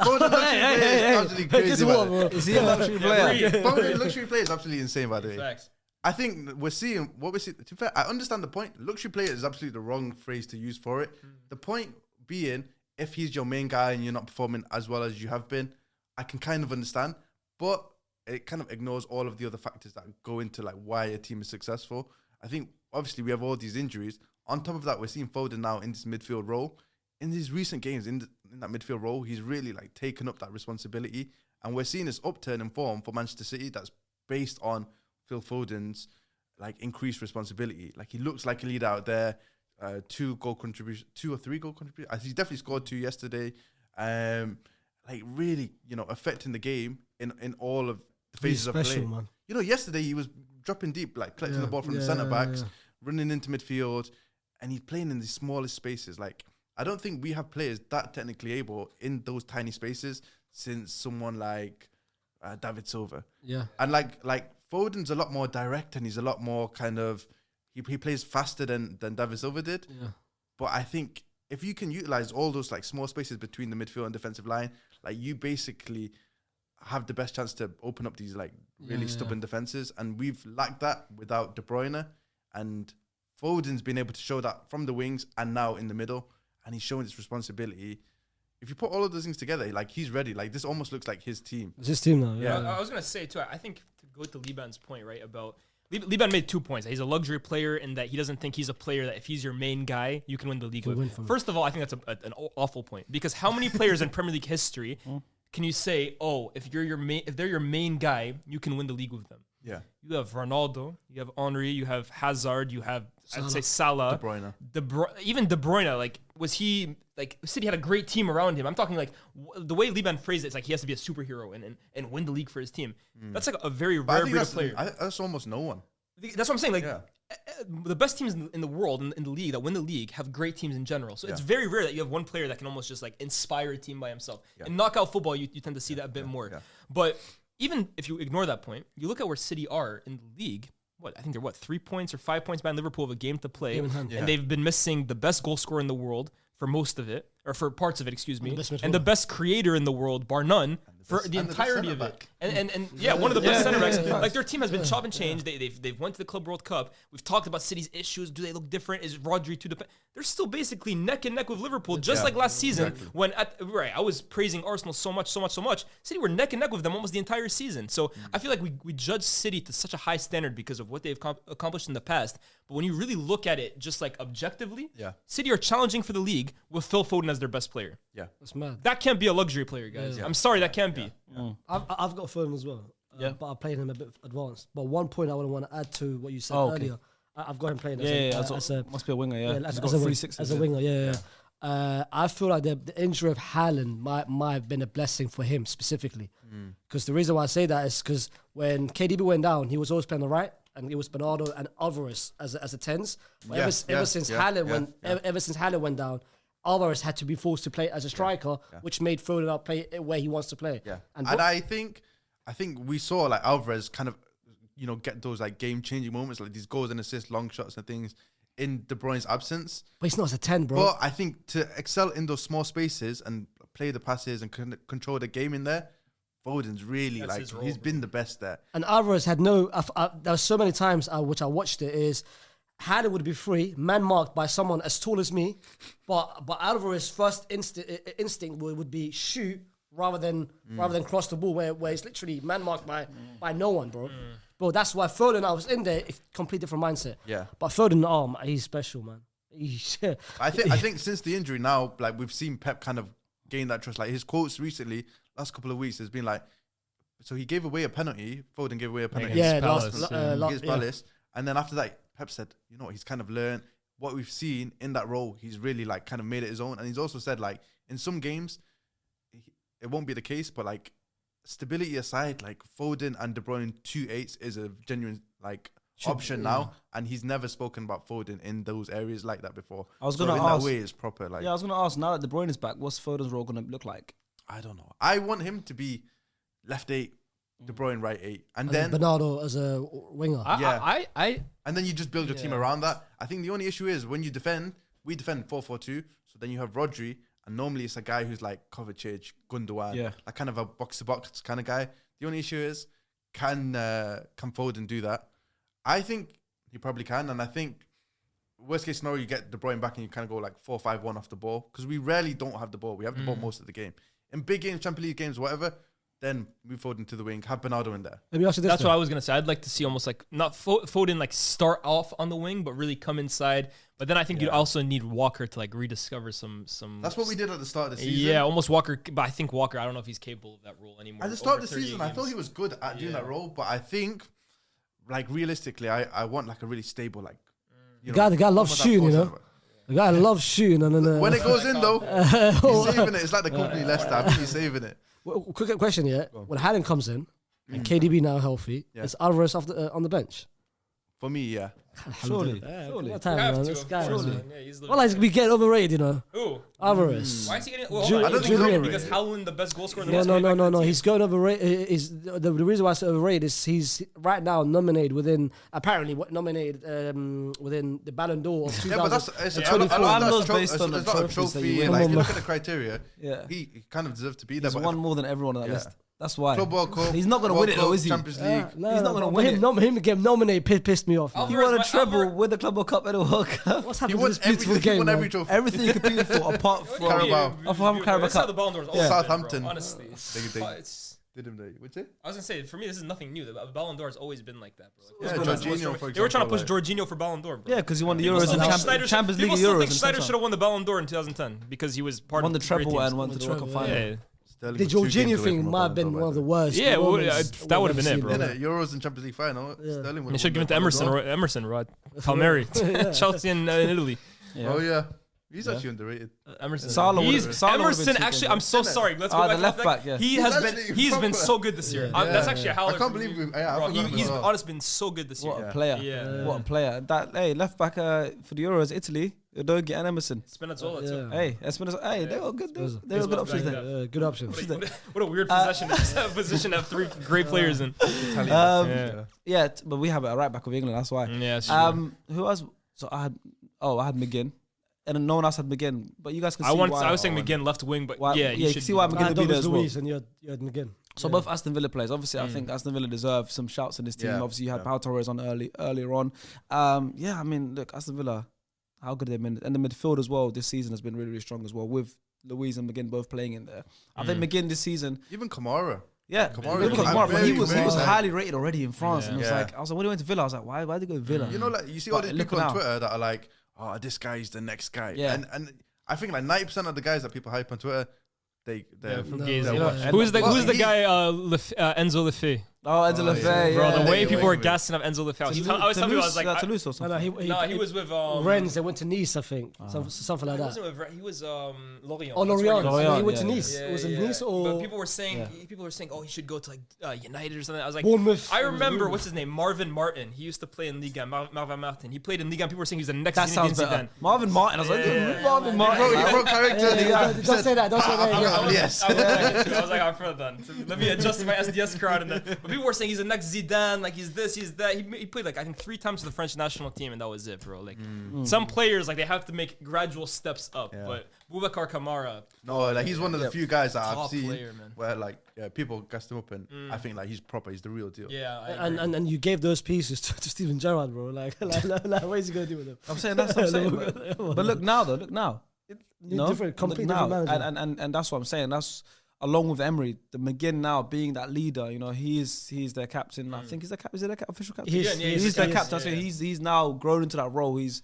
Foden absolutely crazy. Is he a luxury player? Foden luxury player is absolutely insane, by the way. Facts. I think we're seeing. To be fair, I understand the point. Luxury player is absolutely the wrong phrase to use for it. The point being, if he's your main guy and you're not performing as well as you have been, I can kind of understand. But it kind of ignores all of the other factors that go into like why a team is successful. I think obviously we have all these injuries. On top of that, we're seeing Foden now in this midfield role. In these recent games, in that midfield role, he's really like taken up that responsibility. And we're seeing this upturn in form for Manchester City that's based on Phil Foden's like increased responsibility. Like he looks like a leader out there. 2 or 3 goal contributions. He definitely scored 2 yesterday. Like really, affecting the game in all of the phases of play. Man. Yesterday he was dropping deep, like collecting the ball from the centre backs, running into midfield, and he's playing in the smallest spaces. Like I don't think we have players that technically able in those tiny spaces since someone like David Silva. Yeah, and like Foden's a lot more direct, and he's a lot more kind of he plays faster than David Silva did. Yeah. But I think if you can utilize all those like small spaces between the midfield and defensive line, like you basically have the best chance to open up these like really stubborn defenses. And we've lacked that without De Bruyne, and Foden's been able to show that from the wings and now in the middle, and he's showing his responsibility if you put all of those things together, like he's ready. Like this almost looks like his team. It's his team now. Yeah. Yeah. I was gonna say too. I think to go to Liban's point, right, about Liban made 2 points. He's a luxury player in that he doesn't think he's a player that if he's your main guy, you can win the league Can win with. from him. First of all, I think that's an awful point because how many players in Premier League history can you say, oh, if they're your main guy, you can win the league with them? Yeah. You have Ronaldo, you have Henry, you have Hazard, you have I'd say De Salah, Bruyne. even De Bruyne. Like, was he like City had a great team around him? I'm talking like the way Liban phrased it, it's like he has to be a superhero and win the league for his team. That's like a very But I rare think breed of player. that's almost no one. That's what I'm saying. Like Yeah. the best teams in the world in the league that win the league have great teams in general. So it's very rare that you have one player that can almost just like inspire a team by himself. In knockout football, you tend to see that a bit more. Yeah. But even if you ignore that point, you look at where City are in the league. I think they're 3 points or 5 points behind Liverpool of a game to play, Game in hand. and they've been missing the best goal scorer in the world for most of it, or for parts of it, excuse me, best and the midfielder. best creator in the world, bar none, for the and the best entirety of centre-back. it. And yeah, one of the best center backs. yeah. Like their team has been chop and change. They've went to the Club World Cup. We've talked about City's issues. Do they look different? Is Rodri too dependent? They're still basically neck and neck with Liverpool, just like last season when I was praising Arsenal so much. City were neck and neck with them almost the entire season. So I feel like we judge City to such a high standard because of what they've accomplished in the past. But when you really look at it just like objectively, City are challenging for the league with Phil Foden as their best player. Yeah. That's mad. That can't be a luxury player, guys. I'm sorry, that can't be. I've got Foden as well. But I played him a bit advanced. But one point I would want to add to what you said earlier. I've got him playing as a Must be a winger, yeah. as, He's a, got as, a, 360s, as a winger, yeah. I feel like the injury of Haaland might have been a blessing for him specifically. Because the reason why I say that is because when KDB went down, he was always playing the right, and it was Bernardo and Alvarez as a tens. But ever since Haaland went down, Alvarez had to be forced to play as a striker, which made Foden out play where he wants to play. Yeah. And I think we saw like Alvarez kind of, get those like game-changing moments, like these goals and assists, long shots and things in De Bruyne's absence. But he's not as a 10, bro. But I think to excel in those small spaces and play the passes and control the game in there, Foden's really That's his role, he's bro. been the best there. And Alvarez had no. There were so many times which I watched it is Haaland would be free, man marked by someone as tall as me, but Alvarez's first instinct would be shoot rather than cross the ball where it's literally man marked by no one, bro. Bro, that's why Foden, I was in there, it's complete different mindset. Yeah. But Foden, man, he's special, man. I think since the injury now, like we've seen Pep kind of gain that trust. Like his quotes recently, last couple of weeks, has been like, so he gave away a penalty. Foden gave away a penalty. Against Yeah, Palace, Against Palace. And then after that, Pep said, he's kind of learned what we've seen in that role. He's really like kind of made it his own. And he's also said like in some games, it won't be the case, but like stability aside, like Foden and De Bruyne 2-8s is a genuine like option now. And he's never spoken about Foden in those areas like that before. I was so gonna in ask. that way, it's proper. Like Yeah, I was going to ask, now that De Bruyne is back, what's Foden's role going to look like? I don't know. I want him to be left 8, De Bruyne right 8, and then Bernardo as a winger. and then you just build your team around that. I think the only issue is when you defend, we defend 4-4-2, so then you have Rodri, and normally it's a guy who's like Kovacic, Gundogan, like kind of a box-to-box kind of guy. The only issue is, can Foden do that? I think he probably can, and I think worst case scenario, you get De Bruyne back and you kind of go like 4-5-1 off the ball, because we rarely don't have the ball. We have the ball most of the game. In big games, Champions League games, whatever, then move Foden to the wing, have Bernardo in there. Let me ask you this. That's what I was gonna say. I'd like to see almost like not Foden like start off on the wing, but really come inside. But then I think you'd also need Walker to like rediscover some. That's what we did at the start of the season. Yeah, almost Walker. But I think Walker. I don't know if he's capable of that role anymore. At the start Over of the 38 season, I thought he games. was good at doing that role, but I think, like realistically, I want like a really stable, like The guy loves shooting, you know. The guy loves shooting, and When it goes in though, he's saving it. It's like the company Leicester. I think he's saving it. Quick question, yeah. When Haaland comes in, and KDB now healthy, is Alvarez on the bench? For me, yeah. Surely. What time, man? This guy, Surely. man. Yeah, he's Well, like we get overrated, you know. Who? Alvarez. Why is he getting? Well, Ju- hold on. I don't think Julian. Because Haaland, the best goal scorer in the No. He's going overrated. The reason why I say overrated is he's right now nominated within within the Ballon d'Or of 2000. Yeah, but that's it's a Ballon d'Or's trophy. based on the It's not a trophies that you trophy. win. Like, if Come you on, look at the criteria, Yeah. he kind of deserves to be there. He's But won more than everyone on that list. That's why. Club World Cup. He's not gonna World win it, though, Cup, is he? Champions League. No, He's not gonna win it. Him getting nominated pissed me off. Man. He Alvarez won a my- treble Alvarez- with the Club World Cup and the World Cup. What's He happened to won this beautiful everything. He game, won man? every trophy. Everything you competed for, apart from Carabao. Of Carabao That's how Cup. the Ballon d'Or is Yeah. always been, bro, Southampton. honestly. They It's- did him there. What's it? I was gonna say, for me, this is nothing new. The Ballon d'Or has always been like that, bro. Yeah, Like, Jorginho, for they were trying to push example, Jorginho for Ballon d'Or, bro. Yeah, because he won the People Euros still and think Champions Schneider League people still Euros. think and Schneider stuff. should have won the Ballon d'Or in 2010 because he was part Won of the the great treble teams. and won the World Cup final. Yeah, Sterling The was 2 games Jorginho away thing from a might have Ballon been d'Or, one of the by worst. Yeah, well, moments that would have we've been it, seen, bro. man. the way. Euros and Champions League final. Sterling would They should have given it to Emerson, Rod. Yeah. Palmieri, Chelsea in Italy. Oh yeah, he's actually underrated. Emerson. Salah He's would've- Salah would've been Emerson. too Actually, good. I'm so sorry. Let's go Ah, back. the left back, yeah. He He's has actually been. He's been proper. so good this year. Yeah. That's actually a howler. I can't for believe me. we. Yeah, I Bro, forgot him he's as well. honestly been so good this year. What a player. Yeah. What a player. That left back for the Euros, Italy, Udogie and Emerson. Spinazzola too. Yeah. Hey, hey, they were good. They were good left options back, there. yeah. Good options. What a weird possession. to just have a position to have 3 great players in. Yeah, but we have a right back of England. That's why. Yeah, it's true. Who else? So I had McGinn, and no one else had McGinn. But you guys can see I why. was saying McGinn left wing, but Why- yeah, yeah, he you should can see why be. McGinn would be there Douglas as well. Luiz and you had McGinn. So both Aston Villa players. Obviously, I think Aston Villa deserve some shouts in this team. Yeah, Obviously, you had yeah. Pau Torres on earlier on. Yeah, I mean, look, Aston Villa, how good they've been, and the midfield as well this season has been really, really strong as well, with Luiz and McGinn both playing in there. I think McGinn this season, Even Kamara. yeah, Kamara even was Kamara, but he was very highly rated already in France, and it was Yeah. like, I was like, when he went to Villa, I was like, why did he go to Villa? You know, like you see all But these look people on now. Twitter that are like, "Oh, this guy is the next guy." Yeah. And I think like 90% of the guys that people hype on Twitter, they're Fugazi. they're Yeah. washed. Who's the Well, Who's the he- guy? Enzo Lefebvre. Oh, Enzo Oh, Lefebvre, yeah. yeah. Bro, the way Yeah, people were yeah. gassing up Enzo Lefebvre. I was telling you, I was like, Toulouse or No, something. he was with Rennes. They went to Nice, I think. Something like He that. wasn't with Rennes, he was Lorient. Oh, That's where Lorient. he was. Lorient, He went to yeah, Nice. Yeah, Was it yeah. Nice or But people were saying, oh, he should go to like United or something. I was like, Bournemouth? I remember what's his name, Marvin Martin. He used to play in Liga. Marvin Martin. He played in Liga. People were saying he's the next That Zinedine sounds better. Zidane. Marvin Martin. I was like, Yeah. Marvin He Martin. wrote character. Don't say that. Don't say that. Yeah. Yes. I was like, I'm further done. So let me adjust my SDS crowd. But people were saying he's the next Zidane, like he's this, he's that. He played like I think 3 times for the French national team, and that was it, bro. Like some players, like they have to make gradual steps up. Yeah. But Boubacar Kamara, No, like he's one of the few guys that I've top seen player, man. where like people gassed him up, and I think like he's proper. He's the real deal. Yeah, I agree. And you gave those pieces to Steven Gerrard, bro. Like what is he gonna do with them? I'm saying that's what I'm saying. But look now, though. Look now. Completely Look now. different manager. And that's what I'm saying. That's along with Emery, the McGinn now being that leader. You know, he's their captain. I think he's their official captain. He's- Yeah, He's their captain. yeah. So he's now grown into that role. He's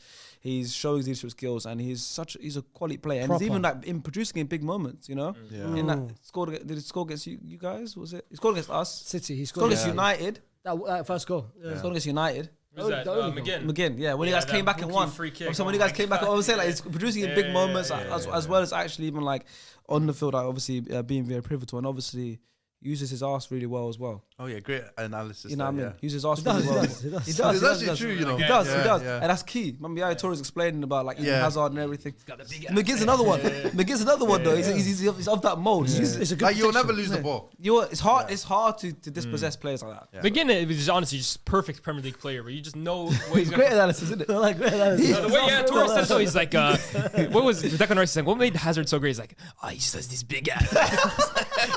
showing his leadership skills, and he's a quality player, and he's Proper. even like in producing in big moments. You know, Yeah. in that did he score against you guys? Was it? He scored against us. City. He Scored scored against Yeah. United. that first goal. Yeah. Scored against United. Who's that? the only goal. McGinn. McGinn, yeah. When you Yeah, guys came that back and Buki won. free kick. So when Oh you guys my came back, I God. was saying like it's producing in big Yeah, moments yeah, as well as actually even like on the field, like obviously being very pivotal, and obviously uses his arse really well as well. Oh yeah, great analysis. You know what I there, mean? Uses his arse He really does, well. he does, he does. He It's does. actually true, you know. He does. Yeah, He does. yeah. And that's key. Remember, Yaya Torre's explaining about like Eden Yeah. Hazard and everything. Got the big McGinn's another one. McGinn's another one though. He's of that mold. It's a good Like you'll protection. never lose the ball. It's hard. It's hard to dispossess players like that. Yeah. McGinn is honestly just perfect Premier League player, but you just know what he's Great going to. analysis, isn't it? Like, yeah, The way Torres said so, he's like, what was Declan Rice saying? What made Hazard so great? He's like, oh, he just has these big ass.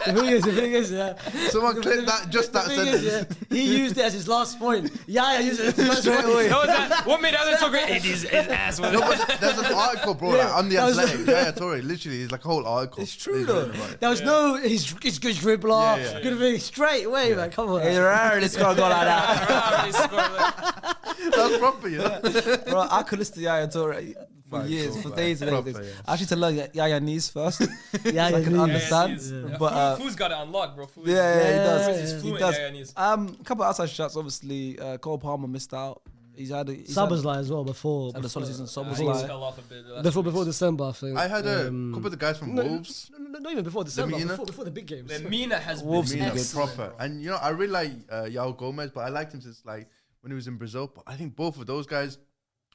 the thing is, yeah. Someone clip that, just that The thing is, sentence. yeah, he used it as his last point. Yeah, used it as his last point. What made Hazard so great? His ass was. No, but there's an article, bro, like, on the that was- Athletic. Yaya Toure, literally, it's like a whole article. It's true, though. There was no, he's good dribbler, Yeah. good thing, straight away, man. Come on. It's rare this guy go like that. That's proper, you know. Bro, I could listen to Yaya Toure for Right, years, cool, for man. days and Proper, everything. yeah. I actually to learn Yaya knees first. Yeah, I can understand. But Foo's got it unlocked, bro. Foo yeah, he does. He's He fluent. does. Yeah, and he's. A couple of outside shots. Obviously, Cole Palmer missed out. He's had Szoboszlai as well before. had a solid season. He Szoboszlai. fell off a bit. Before December, I think. I had a couple of the guys from Wolves. No, not even before December. Lemina? Before the big games. Mina has Wolves been need Mina, good. proper. And you know, I really like Yao Gomez, but I liked him since like when he was in Brazil. But I think both of those guys,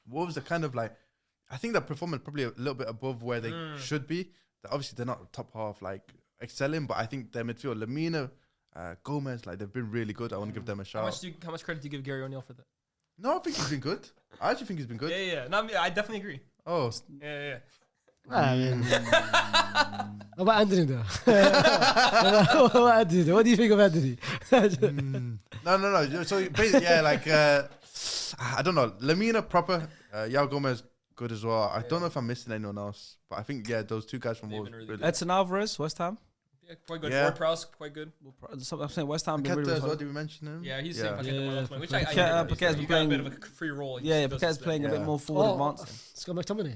Wolves are kind of like, I think their performance probably a little bit above where they should be. Obviously, they're not top half like excelling, but I think their midfield, Lemina, Gomez, like they've been really good. I want to give them a shout. How much credit do you give Gary O'Neill for that? No, I think he's been good. I actually think he's been good. Yeah. No, I mean, I definitely agree. Oh, Yeah. I mean, what about Anthony though? What about Anthony though? What do you think of Anthony? No. So basically, yeah, like I don't know. Lamina proper. Yao Gomez good as well. I don't know if I'm missing anyone else, but I think those two guys from Wolves. Really Edson Alvarez, West Ham. Yeah, quite good. Yeah. Ward-Prowse, quite good. I'm saying West Ham. Been Paqueta really as well. solid. Did we mention him? Yeah, he's Yeah. saying Paqueta Yeah. last one, which Paqueta's I been you got a bit playing- of a free role. He Yeah, just does Paqueta's his playing thing. a bit Yeah. more forward advanced. Scott McTominay.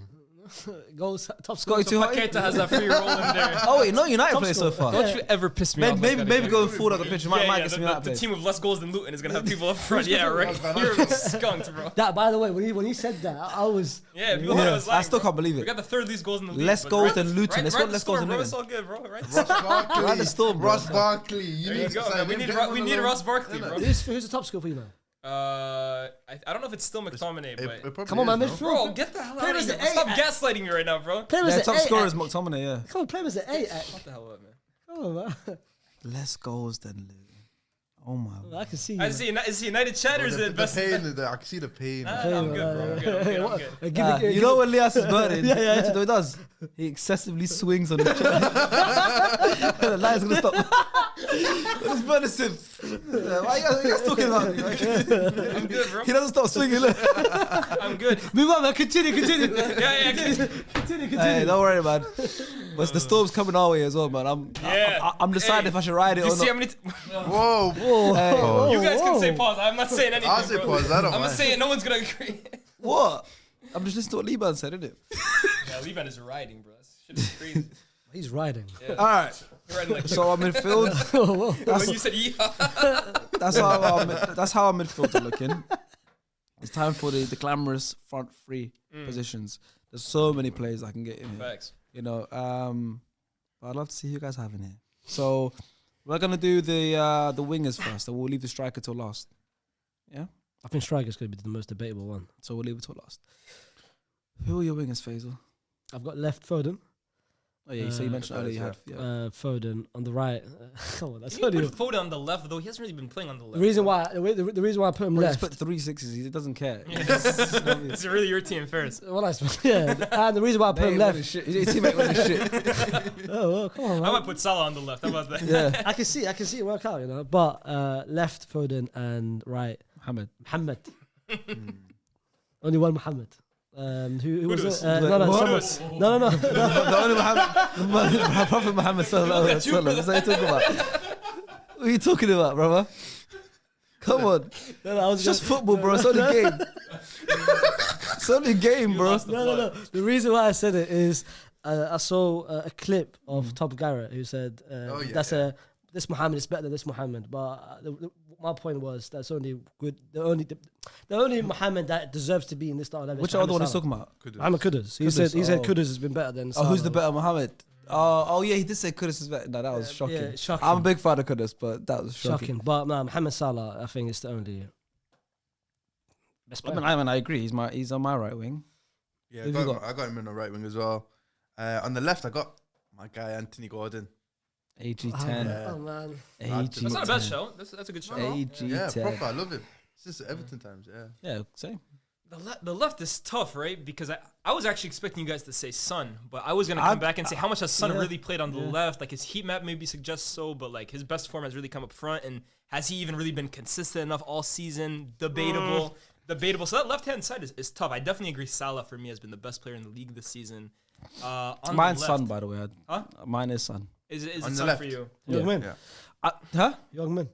Goals, top Scotty scorer. too hot. Paqueta has that free role in there. Oh wait, no United Top players so scorer. far. Don't you ever piss me off. Maybe going forward on the pitch. Might get some the United players. team with less goals than Luton is gonna have people up front. Yeah, right. You're skunked, bro. That, by the way, when he said that, I was. Yeah, people thought I was lying, I still bro. can't believe We it. got the third least goals in the league. Less but goals right- than Luton. Right, Let's right go- the let's go storm, to bro. Luton. It's all good, bro. Right. Ross Barkley. Right the storm, bro. Ross Barkley. You There need you to go. sign Man. We him. need Get him we on need the Ross loan. Barkley, bro. Who's the top scorer for you, man? I don't know if it's still McTominay, It but probably Come on, man, is, midfield. bro, get the hell Play out of as here. an Stop eight. gaslighting me right now, bro. Play him as Their an top 8. scorer is McTominay. Yeah. Come on, play him as an 8. What the hell up, man? Come on, man. Less goals than Luton. Oh my. I can see you. Is he United chat or is The it best? pain, I can see the pain. Nah, I'm good, bro. I'm good. I'm good. You know when Lias is burning, that's what he does. He excessively swings on his chest. The light's gonna stop. It's burning him. Why are you guys talking about me? I'm good, bro. He doesn't stop swinging. Look. I'm good. Move on, man. Continue. Yeah. Continue. Hey, don't worry, man. But the storm's coming our way as well, man. I'm deciding if I should ride it You or see how not. many? Whoa. Hey, You guys can say pause. I'm not saying anything. I'll say bro. pause. I don't I'm mind. just saying no one's gonna agree. what? I'm just listening to what Liban said, isn't it? Yeah, Levan is riding, bro. That shit is crazy. He's riding. Yeah. All right. You're riding like So our midfield. when you said yeah. That's how our midfields are looking. It's time for the glamorous front three positions. There's so many players I can get in here. Facts. You know, but I'd love to see who you guys have in here. So we're gonna do the wingers first, and we'll leave the striker till last. Yeah. I think striker's going to be the most debatable one. So we'll leave it till last. Who are your wingers, Faisal? I've got left Foden. Oh yeah, so you mentioned earlier you had. yeah. Yeah. Foden on the right. Come on, that's You only put Foden on the left, though. He hasn't really been playing on the left. the reason why. The reason why I put him Well, left. he's put 3 6s. He doesn't care. It's really your team first. Well, yeah, and the reason why I put him left. His teammate was his shit. Oh, well, come on, I man. might put Salah on the left. How about that? Yeah. I can see it work out, you know. But left Foden and right Mohammed. Muhammad. Only one Muhammad. Who was Kudus. it? No, Kudus. no. The only Muhammad, Prophet Muhammad sallallahu alaihi wasallam. That's what you talking about. What are you talking about, brother? Come on, No, it's just football, bro. It's only a game. It's only a game, bro. No. The reason why I said it is I saw a clip of Top Garrett who said this Muhammad is better than this Muhammad. But my point was that's only good. The only Muhammad that deserves to be in this start 11. Which other one he's talking about? Muhammad Kudus. He said Kudus has been better than. Oh, who's the Salah. better, Muhammad? Oh yeah, he did say Kudus is better. No, that was shocking. Yeah, shocking. I'm a big fan of Kudus, but that was shocking. Shocking. But no, Mohamed Salah, I think is the only best player. I mean, I agree. He's on my right wing. Yeah, Who have you got? I got him in the right wing as well. On the left, I got my guy Anthony Gordon. AG10. Oh man. AG10. That's not a bad show. That's a good show. AG10. Yeah, proper. I love him. Since Everton times, yeah. Yeah, same. The left is tough, right? Because I was actually expecting you guys to say Son, but I was gonna come back and say how much has Son really played on the left? Like his heat map maybe suggests so, but like his best form has really come up front, and has he even really been consistent enough all season? Debatable. So that left hand side is tough. I definitely agree. Salah for me has been the best player in the league this season. On Mine's the Son, left, by the way. Huh? Mine is Son. Is On it the Son left. for you? Young man. Yeah. Huh? Young man.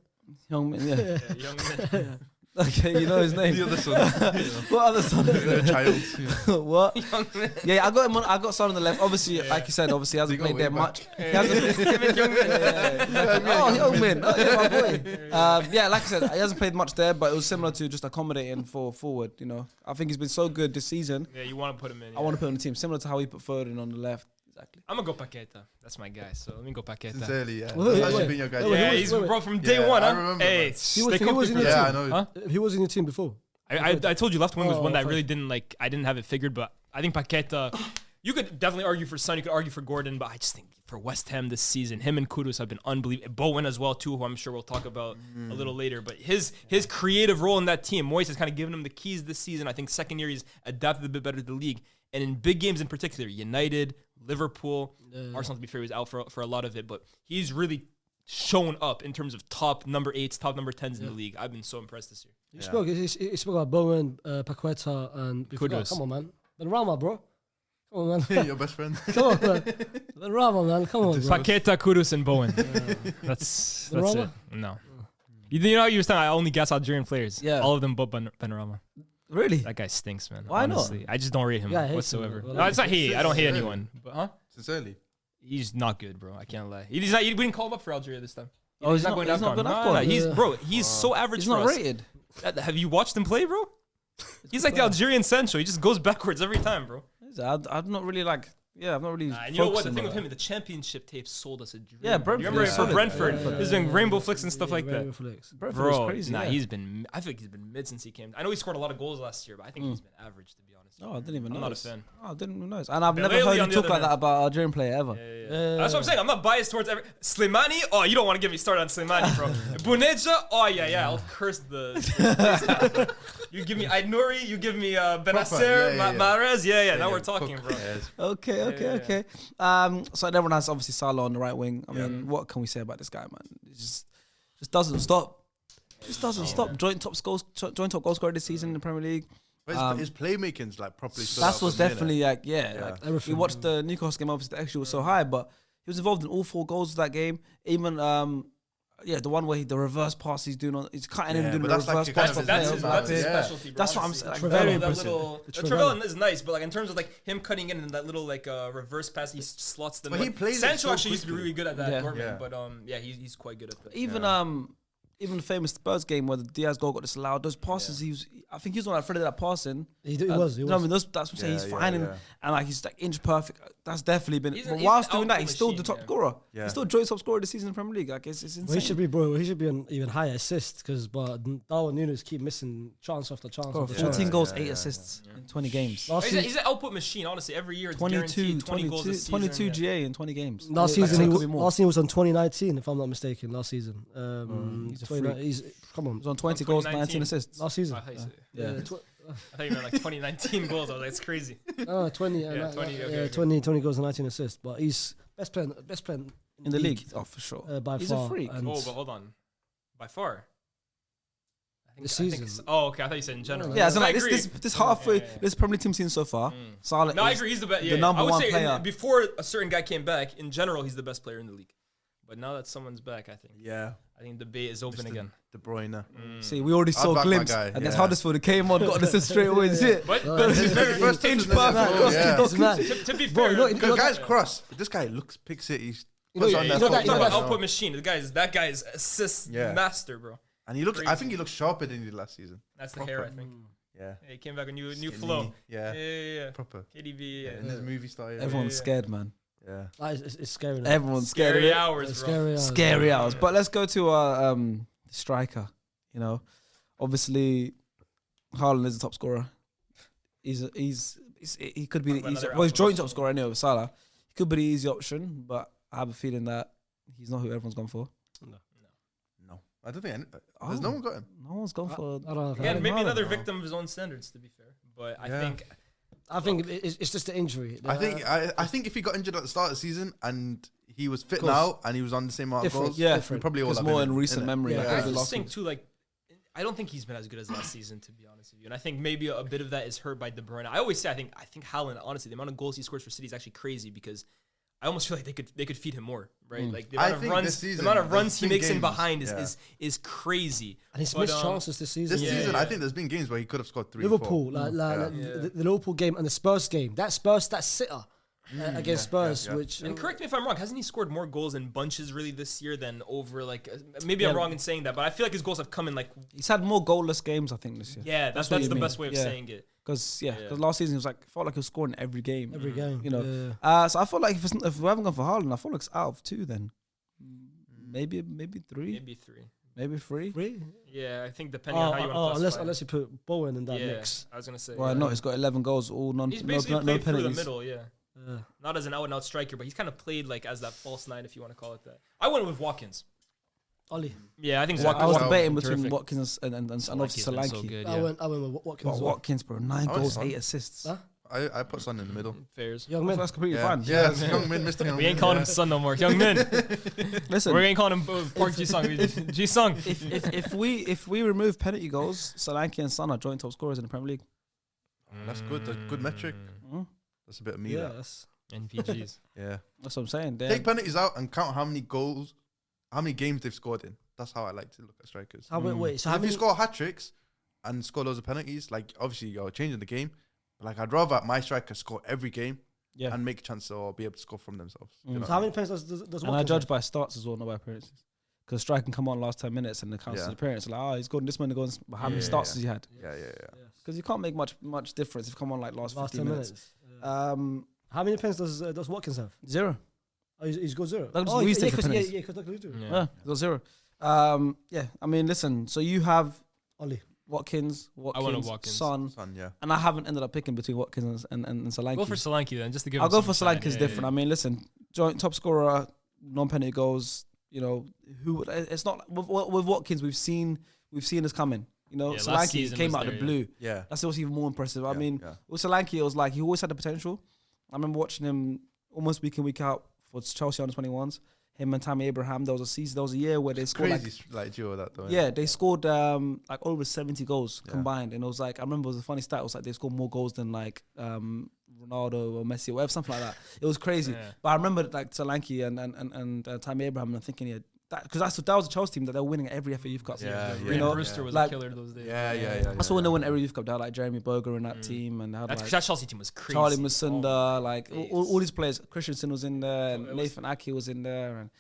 Young man, yeah. Yeah, young man. Okay, you know his name. The other son. What other Son is there? Child. Yeah. What? Young man. Yeah, I got him on. I got Son on the left. Obviously, like you said, he hasn't You go played way there back. much. He hasn't. Oh, young man. Oh, yeah, my boy. Yeah, like I said, he hasn't played much there, but it was similar to just accommodating for forward. You know, I think he's been so good this season. Yeah, you want to put him in. I want to put him on the team, similar to how he put Foden on the left. Exactly. I'm gonna go Paqueta. That's my guy. So let me go Paqueta. Sincerely, yeah. Wait, That's wait. been your guy. Wait, Yeah, wait, he's wait. bro from day Yeah, one. I Huh? remember, Hey, man. it's- He was- they he come was through in for your us. Yeah, I team. know. Huh? He was in your team before. I told you left wing was Oh, one that I fuck. really didn't like. I didn't have it figured, but I think Paqueta You could definitely argue for Son. You could argue for Gordon, but I just think for West Ham this season, him and Kudus have been unbelievable. Bowen as well too, who I'm sure we'll talk about a little later. But his creative role in that team, Moyes has kind of given him the keys this season. I think second year he's adapted a bit better to the league, and in big games in particular, United, Liverpool, Arsenal to be fair, he was out for a lot of it, but he's really shown up in terms of top number 8s, top number 10s in the league. I've been so impressed this year. You spoke about Bowen, Paqueta, and Kudus. Come on, man. Benrahma, bro. Come on, man. Your best friend. Come on, man. Benrahma, man. Come on, bro. Paqueta, Kudus, and Bowen. That's it. No. You know how you were saying I only guess Algerian players. Yeah. All of them but Benrahma. Really? That guy stinks, man. Why not? Honestly. I just don't rate him Yeah, I hate whatsoever. him. Well, No, it's not hate. I don't hate anyone. But, huh? Sincerely. He's not good, bro. I can't lie. He's not. We didn't call him up for Algeria this time. Oh, he's not going he's to not AFCON. good enough No, for no, him. he's so average He's for not us. rated. Have you watched him play, bro? He's like the Algerian Sancho. He just goes backwards every time, bro. I'm not really like. Yeah, I'm not really. And you know what? The focusing thing on with that. him, the championship tape sold us a dream. Yeah, bro. Brentford You remember is for solid. Brentford? Yeah, He's doing rainbow flicks and stuff like that. Rainbow flicks. Brentford was Bro, crazy. nah, yeah. he's been. I think he's been mid since he came. I know he scored a lot of goals last year, but I think he's been average to be honest. Oh, I didn't even know. I'm not a fan. Oh, I didn't even know. And I've But never lately, heard you on the talk other like that hand- about Algerian player ever. That's what I'm saying. I'm not biased towards every Slimani. Oh, you don't want to get me started on Slimani, bro. Buneja. Oh yeah. I'll curse the. You give me Aïnouri. You give me Benacer, Mahrez. Yeah. Now we're talking, bro. Okay. So everyone has obviously Salah on the right wing. I mean, what can we say about this guy, man? It just doesn't stop. Just doesn't stop. Joint top goal scorer this season in the Premier League. But his playmaking's like properly. That was definitely like, like we Everything. watched the Newcastle game. Obviously, the XG was so high, but he was involved in all 4 goals of that game. Even the one where the reverse pass he's doing he's cutting in and doing but the that's like reverse you pass. guys- That's for his players. specialty, bro. That's what I'm honestly. saying. Like, Very that impressive. little, The Trevelyan is nice, but like in terms of like him cutting in and that little like reverse pass, he slots them. But he plays it Sancho so actually used to be quickly. really good at that, Yeah. Dortmund, Yeah. but he's quite good at that. Even the famous Spurs game where the Diaz goal got disallowed, those passes I think he was the one that threaded that passing. He was. You know what I mean? That's what I'm saying. He's finding and like he's like inch perfect. That's definitely been. He's But an whilst doing that, output he's still the machine, top yeah. scorer. Yeah. He's still joint top scorer this season in the Premier League. Like it's insane. Well, he should be an even higher assist because Darwin Núñez keep missing chance after chance. Bro, after 14 chance. goals, 8 assists in 20 games. Last season, He's an output machine, honestly. Every year it's 22, guaranteed 20 goals a season. 22 yeah. GA in 20 games. last Like, season, it could be more. last season was on 2019, if I'm not mistaken. Last season, he's a 29 freak. he's come on. He was on 20 goals, 19 2019. assists. Last season, I thought you said- Yeah. I thought you meant like 2019 goals. I was like, it's crazy. 20, Yeah, 20, okay. 20 goals and 19 assists. But he's best player In the league. Oh, for sure. by He's far. a freak. And Oh, but hold on. By far. This I think season. it's- oh, okay. I thought you said in general. Yeah, so I like agree. this halfway, Yeah. this Premier League team seen so far, Salah No, I is agree. He's the best. the Yeah, number I would one say player. before a certain guy came back, in general, he's the best player in the league. But now that someone's back, I think debate is open again. De Bruyne. See, we already saw a back my glimpse, guy, and that's yeah. Huddersfield came on, got an assist straight away. And shit. But His very first touch Inch in the perfect. goal, yeah. It's mad. to be Bro, fair, you know- The guy's cross. This guy picks it. He's puts know- on you that know foot. that- you know talk about that- output machine. That guy is assist master, bro. And he looks. I Crazy. think he looks sharper than he did last season. That's the hair, I think. Yeah. Yeah, he came back a new Skinny, flow. Yeah. Yeah. Proper. KDB. And his movie style. Yeah. Everyone's scared, man. Yeah. It's scary. Now. Everyone's scared. Scary of it. hours, It's bro. scary. hours. Scary hours. But let's go to our striker. You know, obviously, Haaland is the top scorer. He could be the easy. Another Well, he's output joint top machine. scorer anyway with Salah. He could be the easy option, but I have a feeling that he's not who everyone's gone for. No, I don't think. Has no one got him? No one's gone for. I don't know. Again, maybe Haaland, another bro. victim of his own standards, to be fair. But I Yeah. think I think it's just the injury. I think if he got injured at the start of the season and he was fit Course. now and he was on the same amount of Different. goals, Yeah, we probably all because have more him in recent innit? memory. Yeah. like, I over the just last think week. too, like, I don't think he's been as good as last season, to be honest with you. And I think maybe a bit of that is hurt by De Bruyne. I always say I think Haaland, honestly, the amount of goals he scores for City is actually crazy because I almost feel like they could feed him more, right? Like the I amount of think runs, this season, the amount of there's runs he been makes in games, behind yeah. is crazy. and he's But, missed chances this season. This Yeah, season, yeah. I think there's been games where he could have scored 3, Liverpool, 4. like Yeah. the Liverpool game and the Spurs game. That sitter against Spurs, yeah. which And correct me if I'm wrong. Hasn't he scored more goals in bunches really this year than over like? Maybe I'm wrong in saying that, but I feel like his goals have come in like. He's had more goalless games, I think, this year. Yeah, that's what you the mean. best way of Yeah. saying it. Because Yeah. last season he was like felt like he was scoring every game. every game, You know. yeah. So I feel like if we haven't gone for Haaland, I feel like it's out of 2 then. Maybe 3, Maybe 3. maybe 3. Really? Yeah, I think depending on how you want to classify. unless you put Bowen in that yeah, mix. I was gonna say. Well, yeah. no, he's got 11 goals, all He's basically no played through the penalties. middle. Yeah. Not as an out-and-out striker, but he's kind of played like as that false nine, if you want to call it that. I went with Watkins. Ollie. Yeah, I think I Watkins. was Wow. debating between Terrific. Watkins and obviously Solanke's been so Solanke. good, I yeah. went with Watkins. But as well. Watkins, bro, 9 was goals, Son. 8 assists. Huh? I put Son in the middle. Fairs. Young man. That's completely Yeah, fine. yeah, it's Young Min, Mr. Young We ain't Min, calling yeah. him son no more. Young men. Listen, We ain't calling him Park Ji-sung. Ji-sung. if we remove penalty goals, Solanke and Son are joint top scorers in the Premier League. That's good. That's a good metric. Mhm. That's a bit of me. Yeah, that. that's NPGs. Yeah. That's what I'm saying. They're- Take penalties out and count how many goals, how many games they've scored in. That's how I like to look at strikers. how wait. So how If you many? score hat tricks and score loads of penalties, like obviously you're changing the game. But like I'd rather my striker score every game yeah. and make a chance or be able to score from themselves. You Mm. know So how many penalties does And I Watkins judge have? by starts as well, not by appearances. Because striker can come on last 10 minutes and it counts as Yeah. appearance. Like, oh, he's got this many goals. But how many Yeah, starts yeah. has he had? Yeah. Yes. Because you can't make much difference if you come on like last 15 10 minutes. minutes. How many penalties does Watkins have? 0. Oh, he's got 0. Douglas Oh, Luiz yeah, takes the penalties. because Douglas Luiz. Yeah. Yeah, he's got 0. Yeah, I mean, listen. So you have Ollie. Watkins, I went with Watkins. Son, Son, yeah. and I haven't ended up picking between Watkins and Solanke. Go for Solanke then, just to give I'll him go some for side. Solanke. Is Yeah, different. yeah. I mean, listen, joint top scorer, non-penalty goals. You know, it's not with Watkins. We've seen this coming. You know, Yeah, last Solanke season came was out of there, the blue. Yeah. That's also even more impressive. I Yeah, mean, yeah. with Solanke, it was like he always had the potential. I remember watching him almost week in, week out for Chelsea under 21s. Him and Tammy Abraham. There was a year where they scored Crazy like duo that though. yeah, they scored like over 70 goals Yeah. combined, and it was like I remember it was a funny stat. It was like they scored more goals than like Ronaldo or Messi or whatever, something like that. It was crazy. Yeah. But I remember like Solanke and Tammy Abraham, and thinking because that was a Chelsea team that they were winning every FA Youth Cup. Yeah, Ryan you know, Brewster was like- a killer those days. Yeah. That's when they won every Youth Cup. They had like Jeremy Boger in that team, and they had like That Chelsea team was crazy. Charlie Oh Musunda, my like days. all these players. Christensen was in there, and So it was- Nathan Ake was in there, and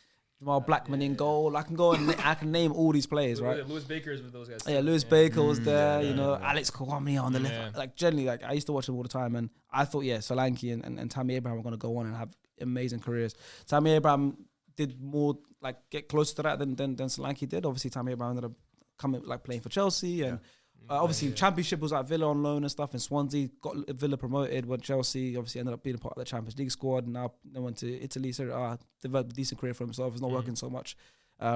Jamal Blackman in goal. I can go and I can name all these players, right? Lewis Baker's with those guys. Yeah, too. Lewis Baker was there, yeah, you know, yeah. Alex Kwame on the left. Yeah. Like, generally, like, I used to watch them all the time, and I thought, yeah, Solanke and Tammy Abraham were going to go on and have amazing careers. Tammy Abraham did more, like, get closer to that than Solanke did. Obviously, Tammy Abraham ended up coming, like, playing for Chelsea, and obviously, Championship was at Villa on loan and stuff, and Swansea got Villa promoted when Chelsea obviously ended up being a part of the Champions League squad, and now they went to Italy, Serie A, developed a decent career for himself. It's not working so much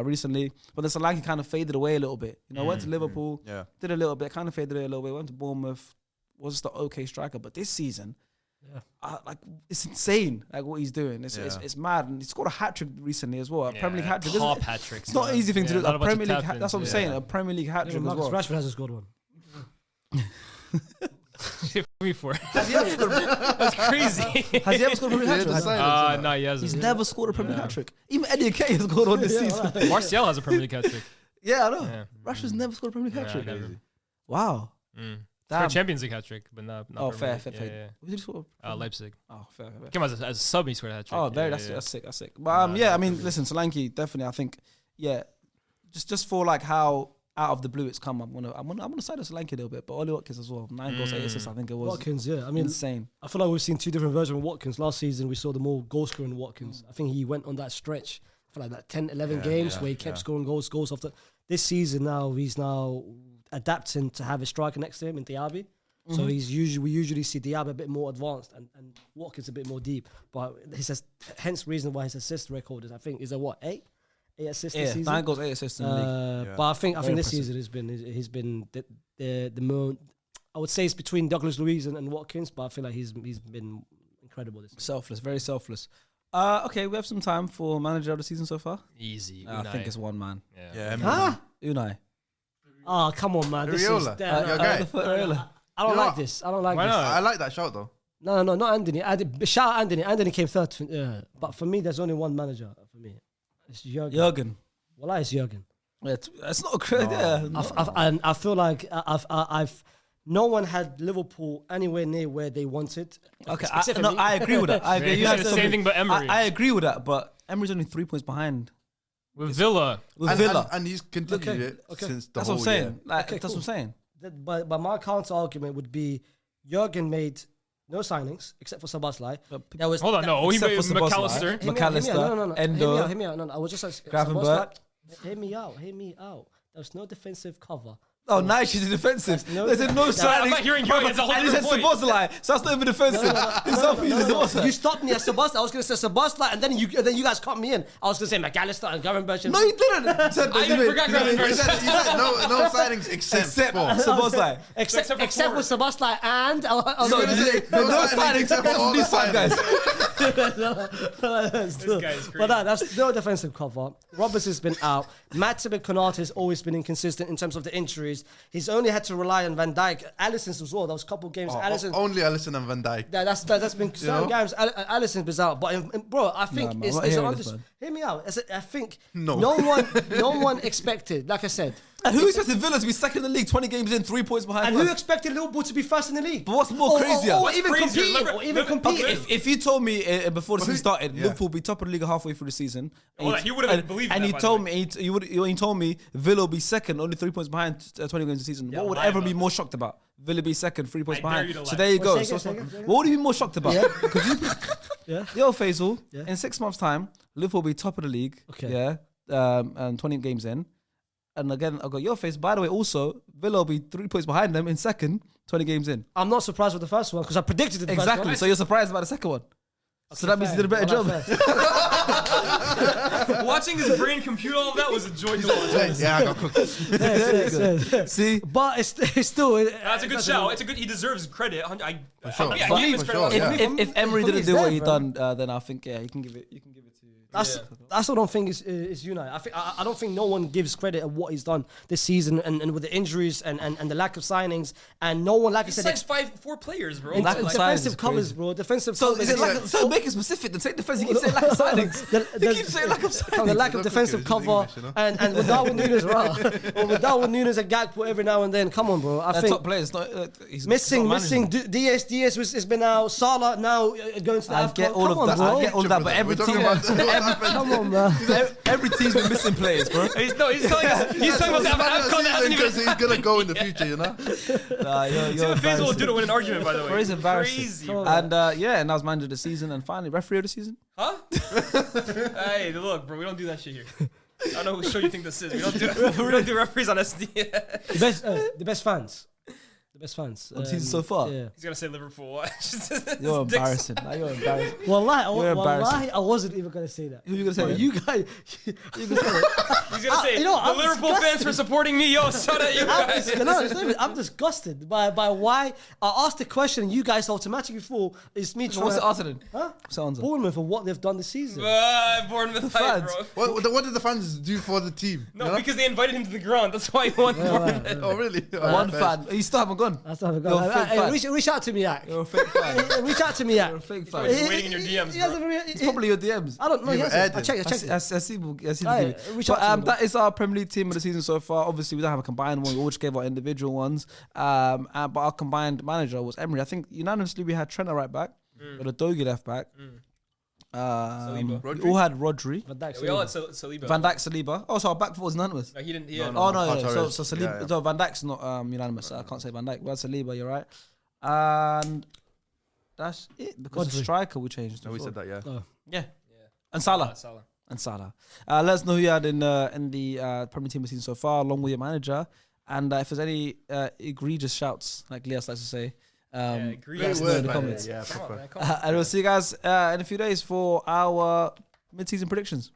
recently, but then Solanke kind of faded away a little bit. You know, went to Liverpool, Yeah. did a little bit, kind of faded away a little bit, went to Bournemouth, was just an okay striker, but this season, like, it's insane, like, what he's doing. It's mad, and he scored a hat-trick recently as well, a Premier League hat-trick. Top hat trick. It's not an easy thing to do. Not A a bunch of Premier League, tap-ins, that's what I'm yeah. saying, a Premier League hat-trick Even as Marcus well. Rashford hasn't scored one. Me for. Has he ever scored That's crazy. Has he ever scored a Premier League hat-trick? No, he hasn't. He's never scored a Premier League hat-trick. Even Eddie Nketiah has scored one this season. Martial has a Premier League hat trick. Yeah, I know. Yeah. Rashford's never scored a Premier League Yeah, hat-trick. never. Wow. For Damn. Champions League hat trick, but not. Oh, Premier fair. League. Yeah, Who did he score? yeah. Leipzig. Oh, fair. Came as a sub, he scored a hat trick. Oh, very. Yeah, That's yeah. sick. But yeah, I mean, listen, Solanke definitely. I think, yeah, just for like how out of the blue it's come. I'm gonna side with Solanke a little bit, but Ollie Watkins as well. 9 goals, 8 assists. I think it was Watkins, yeah. I mean, insane. I feel like we've seen two different versions of Watkins. Last season, we saw the more goal-scoring Watkins. I think he went on that stretch for like that 10, 11 games where he kept scoring goals after. This season now, he's now adapting to have a striker next to him in Diaby. So we usually see Diaby a bit more advanced and Watkins a bit more deep. But hence reason why his assist record is, I think, is a what, 8 assists this season? 9 goals, 8 assists in the league. But I think this impressive. season he's been the more, I would say it's between Douglas Luiz and Watkins, but I feel like he's been incredible this season. Selfless, very selfless. Okay, we have some time for manager of the season so far. Easy. I think it's one man. Yeah. Yeah. Unai. Oh, come on, man. This is Areola. damn- Your guy. I don't You know like what? this. I don't like Why this. not? I like that shout though. No, not Anthony. Shout out Anthony. Anthony came third. But for me, there's only one manager for me. It's Jurgen. Well, it's Jurgen. It's not a great idea. And I feel like I've no one had Liverpool anywhere near where they wanted. Okay, Except for me. I agree with that. I agree. You said the same thing but Emery. I agree with that, but Emery's only 3 points behind With Villa. with And, Villa. and he's continued it since the That's whole what I'm saying. year. Like, Okay, that's what I'm saying. But my counter argument would be Jurgen made no signings except for Szoboszlai. There was Hold on, no. He Except made for Szoboszlai. McAllister. Hear me out, McAllister, no. Endo, Hear me out. No, I was just like, Gravenberch. Hear me out. There's no defensive cover Oh, now she's defensive. There's no signing. I'm not hearing you. It's a whole And he said different point. Szoboszlai, so that's not even defensive. You stopped me at Szoboszlai. I was going to say Szoboszlai, and then you guys cut me in. I was going to say McAllister and Gravenberch. No, you didn't. I even forgot You Gravenberch. said no signings except for. Szoboszlai. Except for Szoboszlai and... No signing except for these five guys. This guy's crazy. But that's no defensive cover. Robertson's been out. Matip and Konate's always been inconsistent in terms of the injuries. He's only had to rely on Van Dijk. Alisson's as well. There was a couple of games. Alisson, Only Alisson and Van Dijk. that's been certain games. Alisson's been out. But bro, I think man, it's I'm not hearing an this, man. hear me out. I think No. no one expected. Like I said. And who expected Villa to be second in the league, 20 games in, 3 points behind And first? who expected Liverpool to be first in the league? But what's more crazier? Or What's even crazier? competing. Okay, If you told me before the season started, Yeah. Liverpool will be top of the league halfway through the season, Well, he would have believed and that, he by told the me he told me Villa will be second, only 3 points behind 20 games a season. Yeah, What would lie ever be about more shocked about? Villa be second, 3 points I dare behind. you to So lie. there you Well, go. say So again. what would you be more shocked about? Could you, yo, Faisal, Yeah. in 6 months' time, Liverpool will be top of the league. Okay. Yeah, and 20 games in. And again, I got your face. By the way, also, Villa will be 3 points behind them in second, 20 games in. I'm not surprised with the first one because I predicted it. Exactly. So you're surprised about the second one. So that means you did a better job. Watching his brain compute all of that was a joy to watch. Yeah, I got cooked. See? But it's still. That's a good shout. It's a good. He deserves credit. I sure. give him his For credit. sure, yeah. If Emery For me, didn't it's do what there, he bro. done, then I think you can give it to. That's what I don't think is United. I don't think no one gives credit of what he's done this season and with the injuries and the lack of signings and no one, like I He said, signed 4 players, bro. Lack of Like, signings defensive is covers, crazy. bro. Defensive So covers. is it so make it specific? Then say defense. You keep saying lack of signings. You keep saying lack of From the signings. lack of Look, defensive it's cover English, you know? and with Darwin Nunes, right? Or with Darwin Nunes and Gakpo every now and then. Come on, bro. I They're think top players. He's missing not managing. Diaz has been out. Salah now going to the I AFCON. get all Come of on, that. I bro. get all of that. But every We're team, talking about Come on, man. every team's been missing players, bro. he's telling us. He's telling us AFCON that hasn't even. Because he's gonna go in the future, you know. Nah, you're See what Faisal will embarrassing. do to win an argument, by the way. Bro, he's embarrassing. Crazy, Come bro. on. And and I was manager of the season, and finally referee of the season. Huh? Hey, look, bro, we don't do that shit here. I don't know whose show you think this is. We don't do referees on SD. The best fans. The best fans. On the season so far? Yeah. He's gonna say Liverpool. You're embarrassing. Nah, you're embarrassing. Wallahi, I wasn't even going to say that. Who you gonna say? Bro, that? you guys. He's gonna say you know, the I'm Liverpool fans for supporting me. Yo, shout out you guys. I'm disgusted by why I asked the question and you guys automatically thought it's me So trying what's the to answer then? Huh? What's the answer? Bournemouth for what they've done this season. Bournemouth hype, fans. bro. What did the fans do for the team? No, you know? because they invited him to the ground. That's why he won Bournemouth. Oh really? One fan. You still haven't gone. That's not a You're a fake fan. reach out to me, Yak. You're a fake fan. Reach out to me, Yak. You're a fake He's fan. waiting in your DMs, bro. It's probably your DMs. I don't know. You He were hasn't. I added. checked. I see the Aye, TV. reach But out to me, that is our Premier League team of the season so far. Obviously, we don't have a combined one. We all just gave our individual ones. But our combined manager was Emery. I think unanimously we had Trent at right back, but a Dogi left back. Saliba. We all had Rodri, Van Dijk, We all had Saliba. Van Dijk, Saliba. Oh, so our back four was unanimous. No, he didn't. He No, had, no. Oh no, no. Torres. So Saliba, Yeah. so Van Dijk's not unanimous. I can't say Van Dijk. We had Saliba. You're right. And that's it because the Rodri. striker we changed. No, we said that, yeah. Yeah. And Salah. Salah. And Salah. Let us know who you had in the Premier Team of the season so far, along with your manager. And if there's any egregious shouts, like Lias likes to say, Great let us know word, in the man. comments. Yeah, Come on, proper. man. Come on. And we'll see you guys in a few days for our mid-season predictions.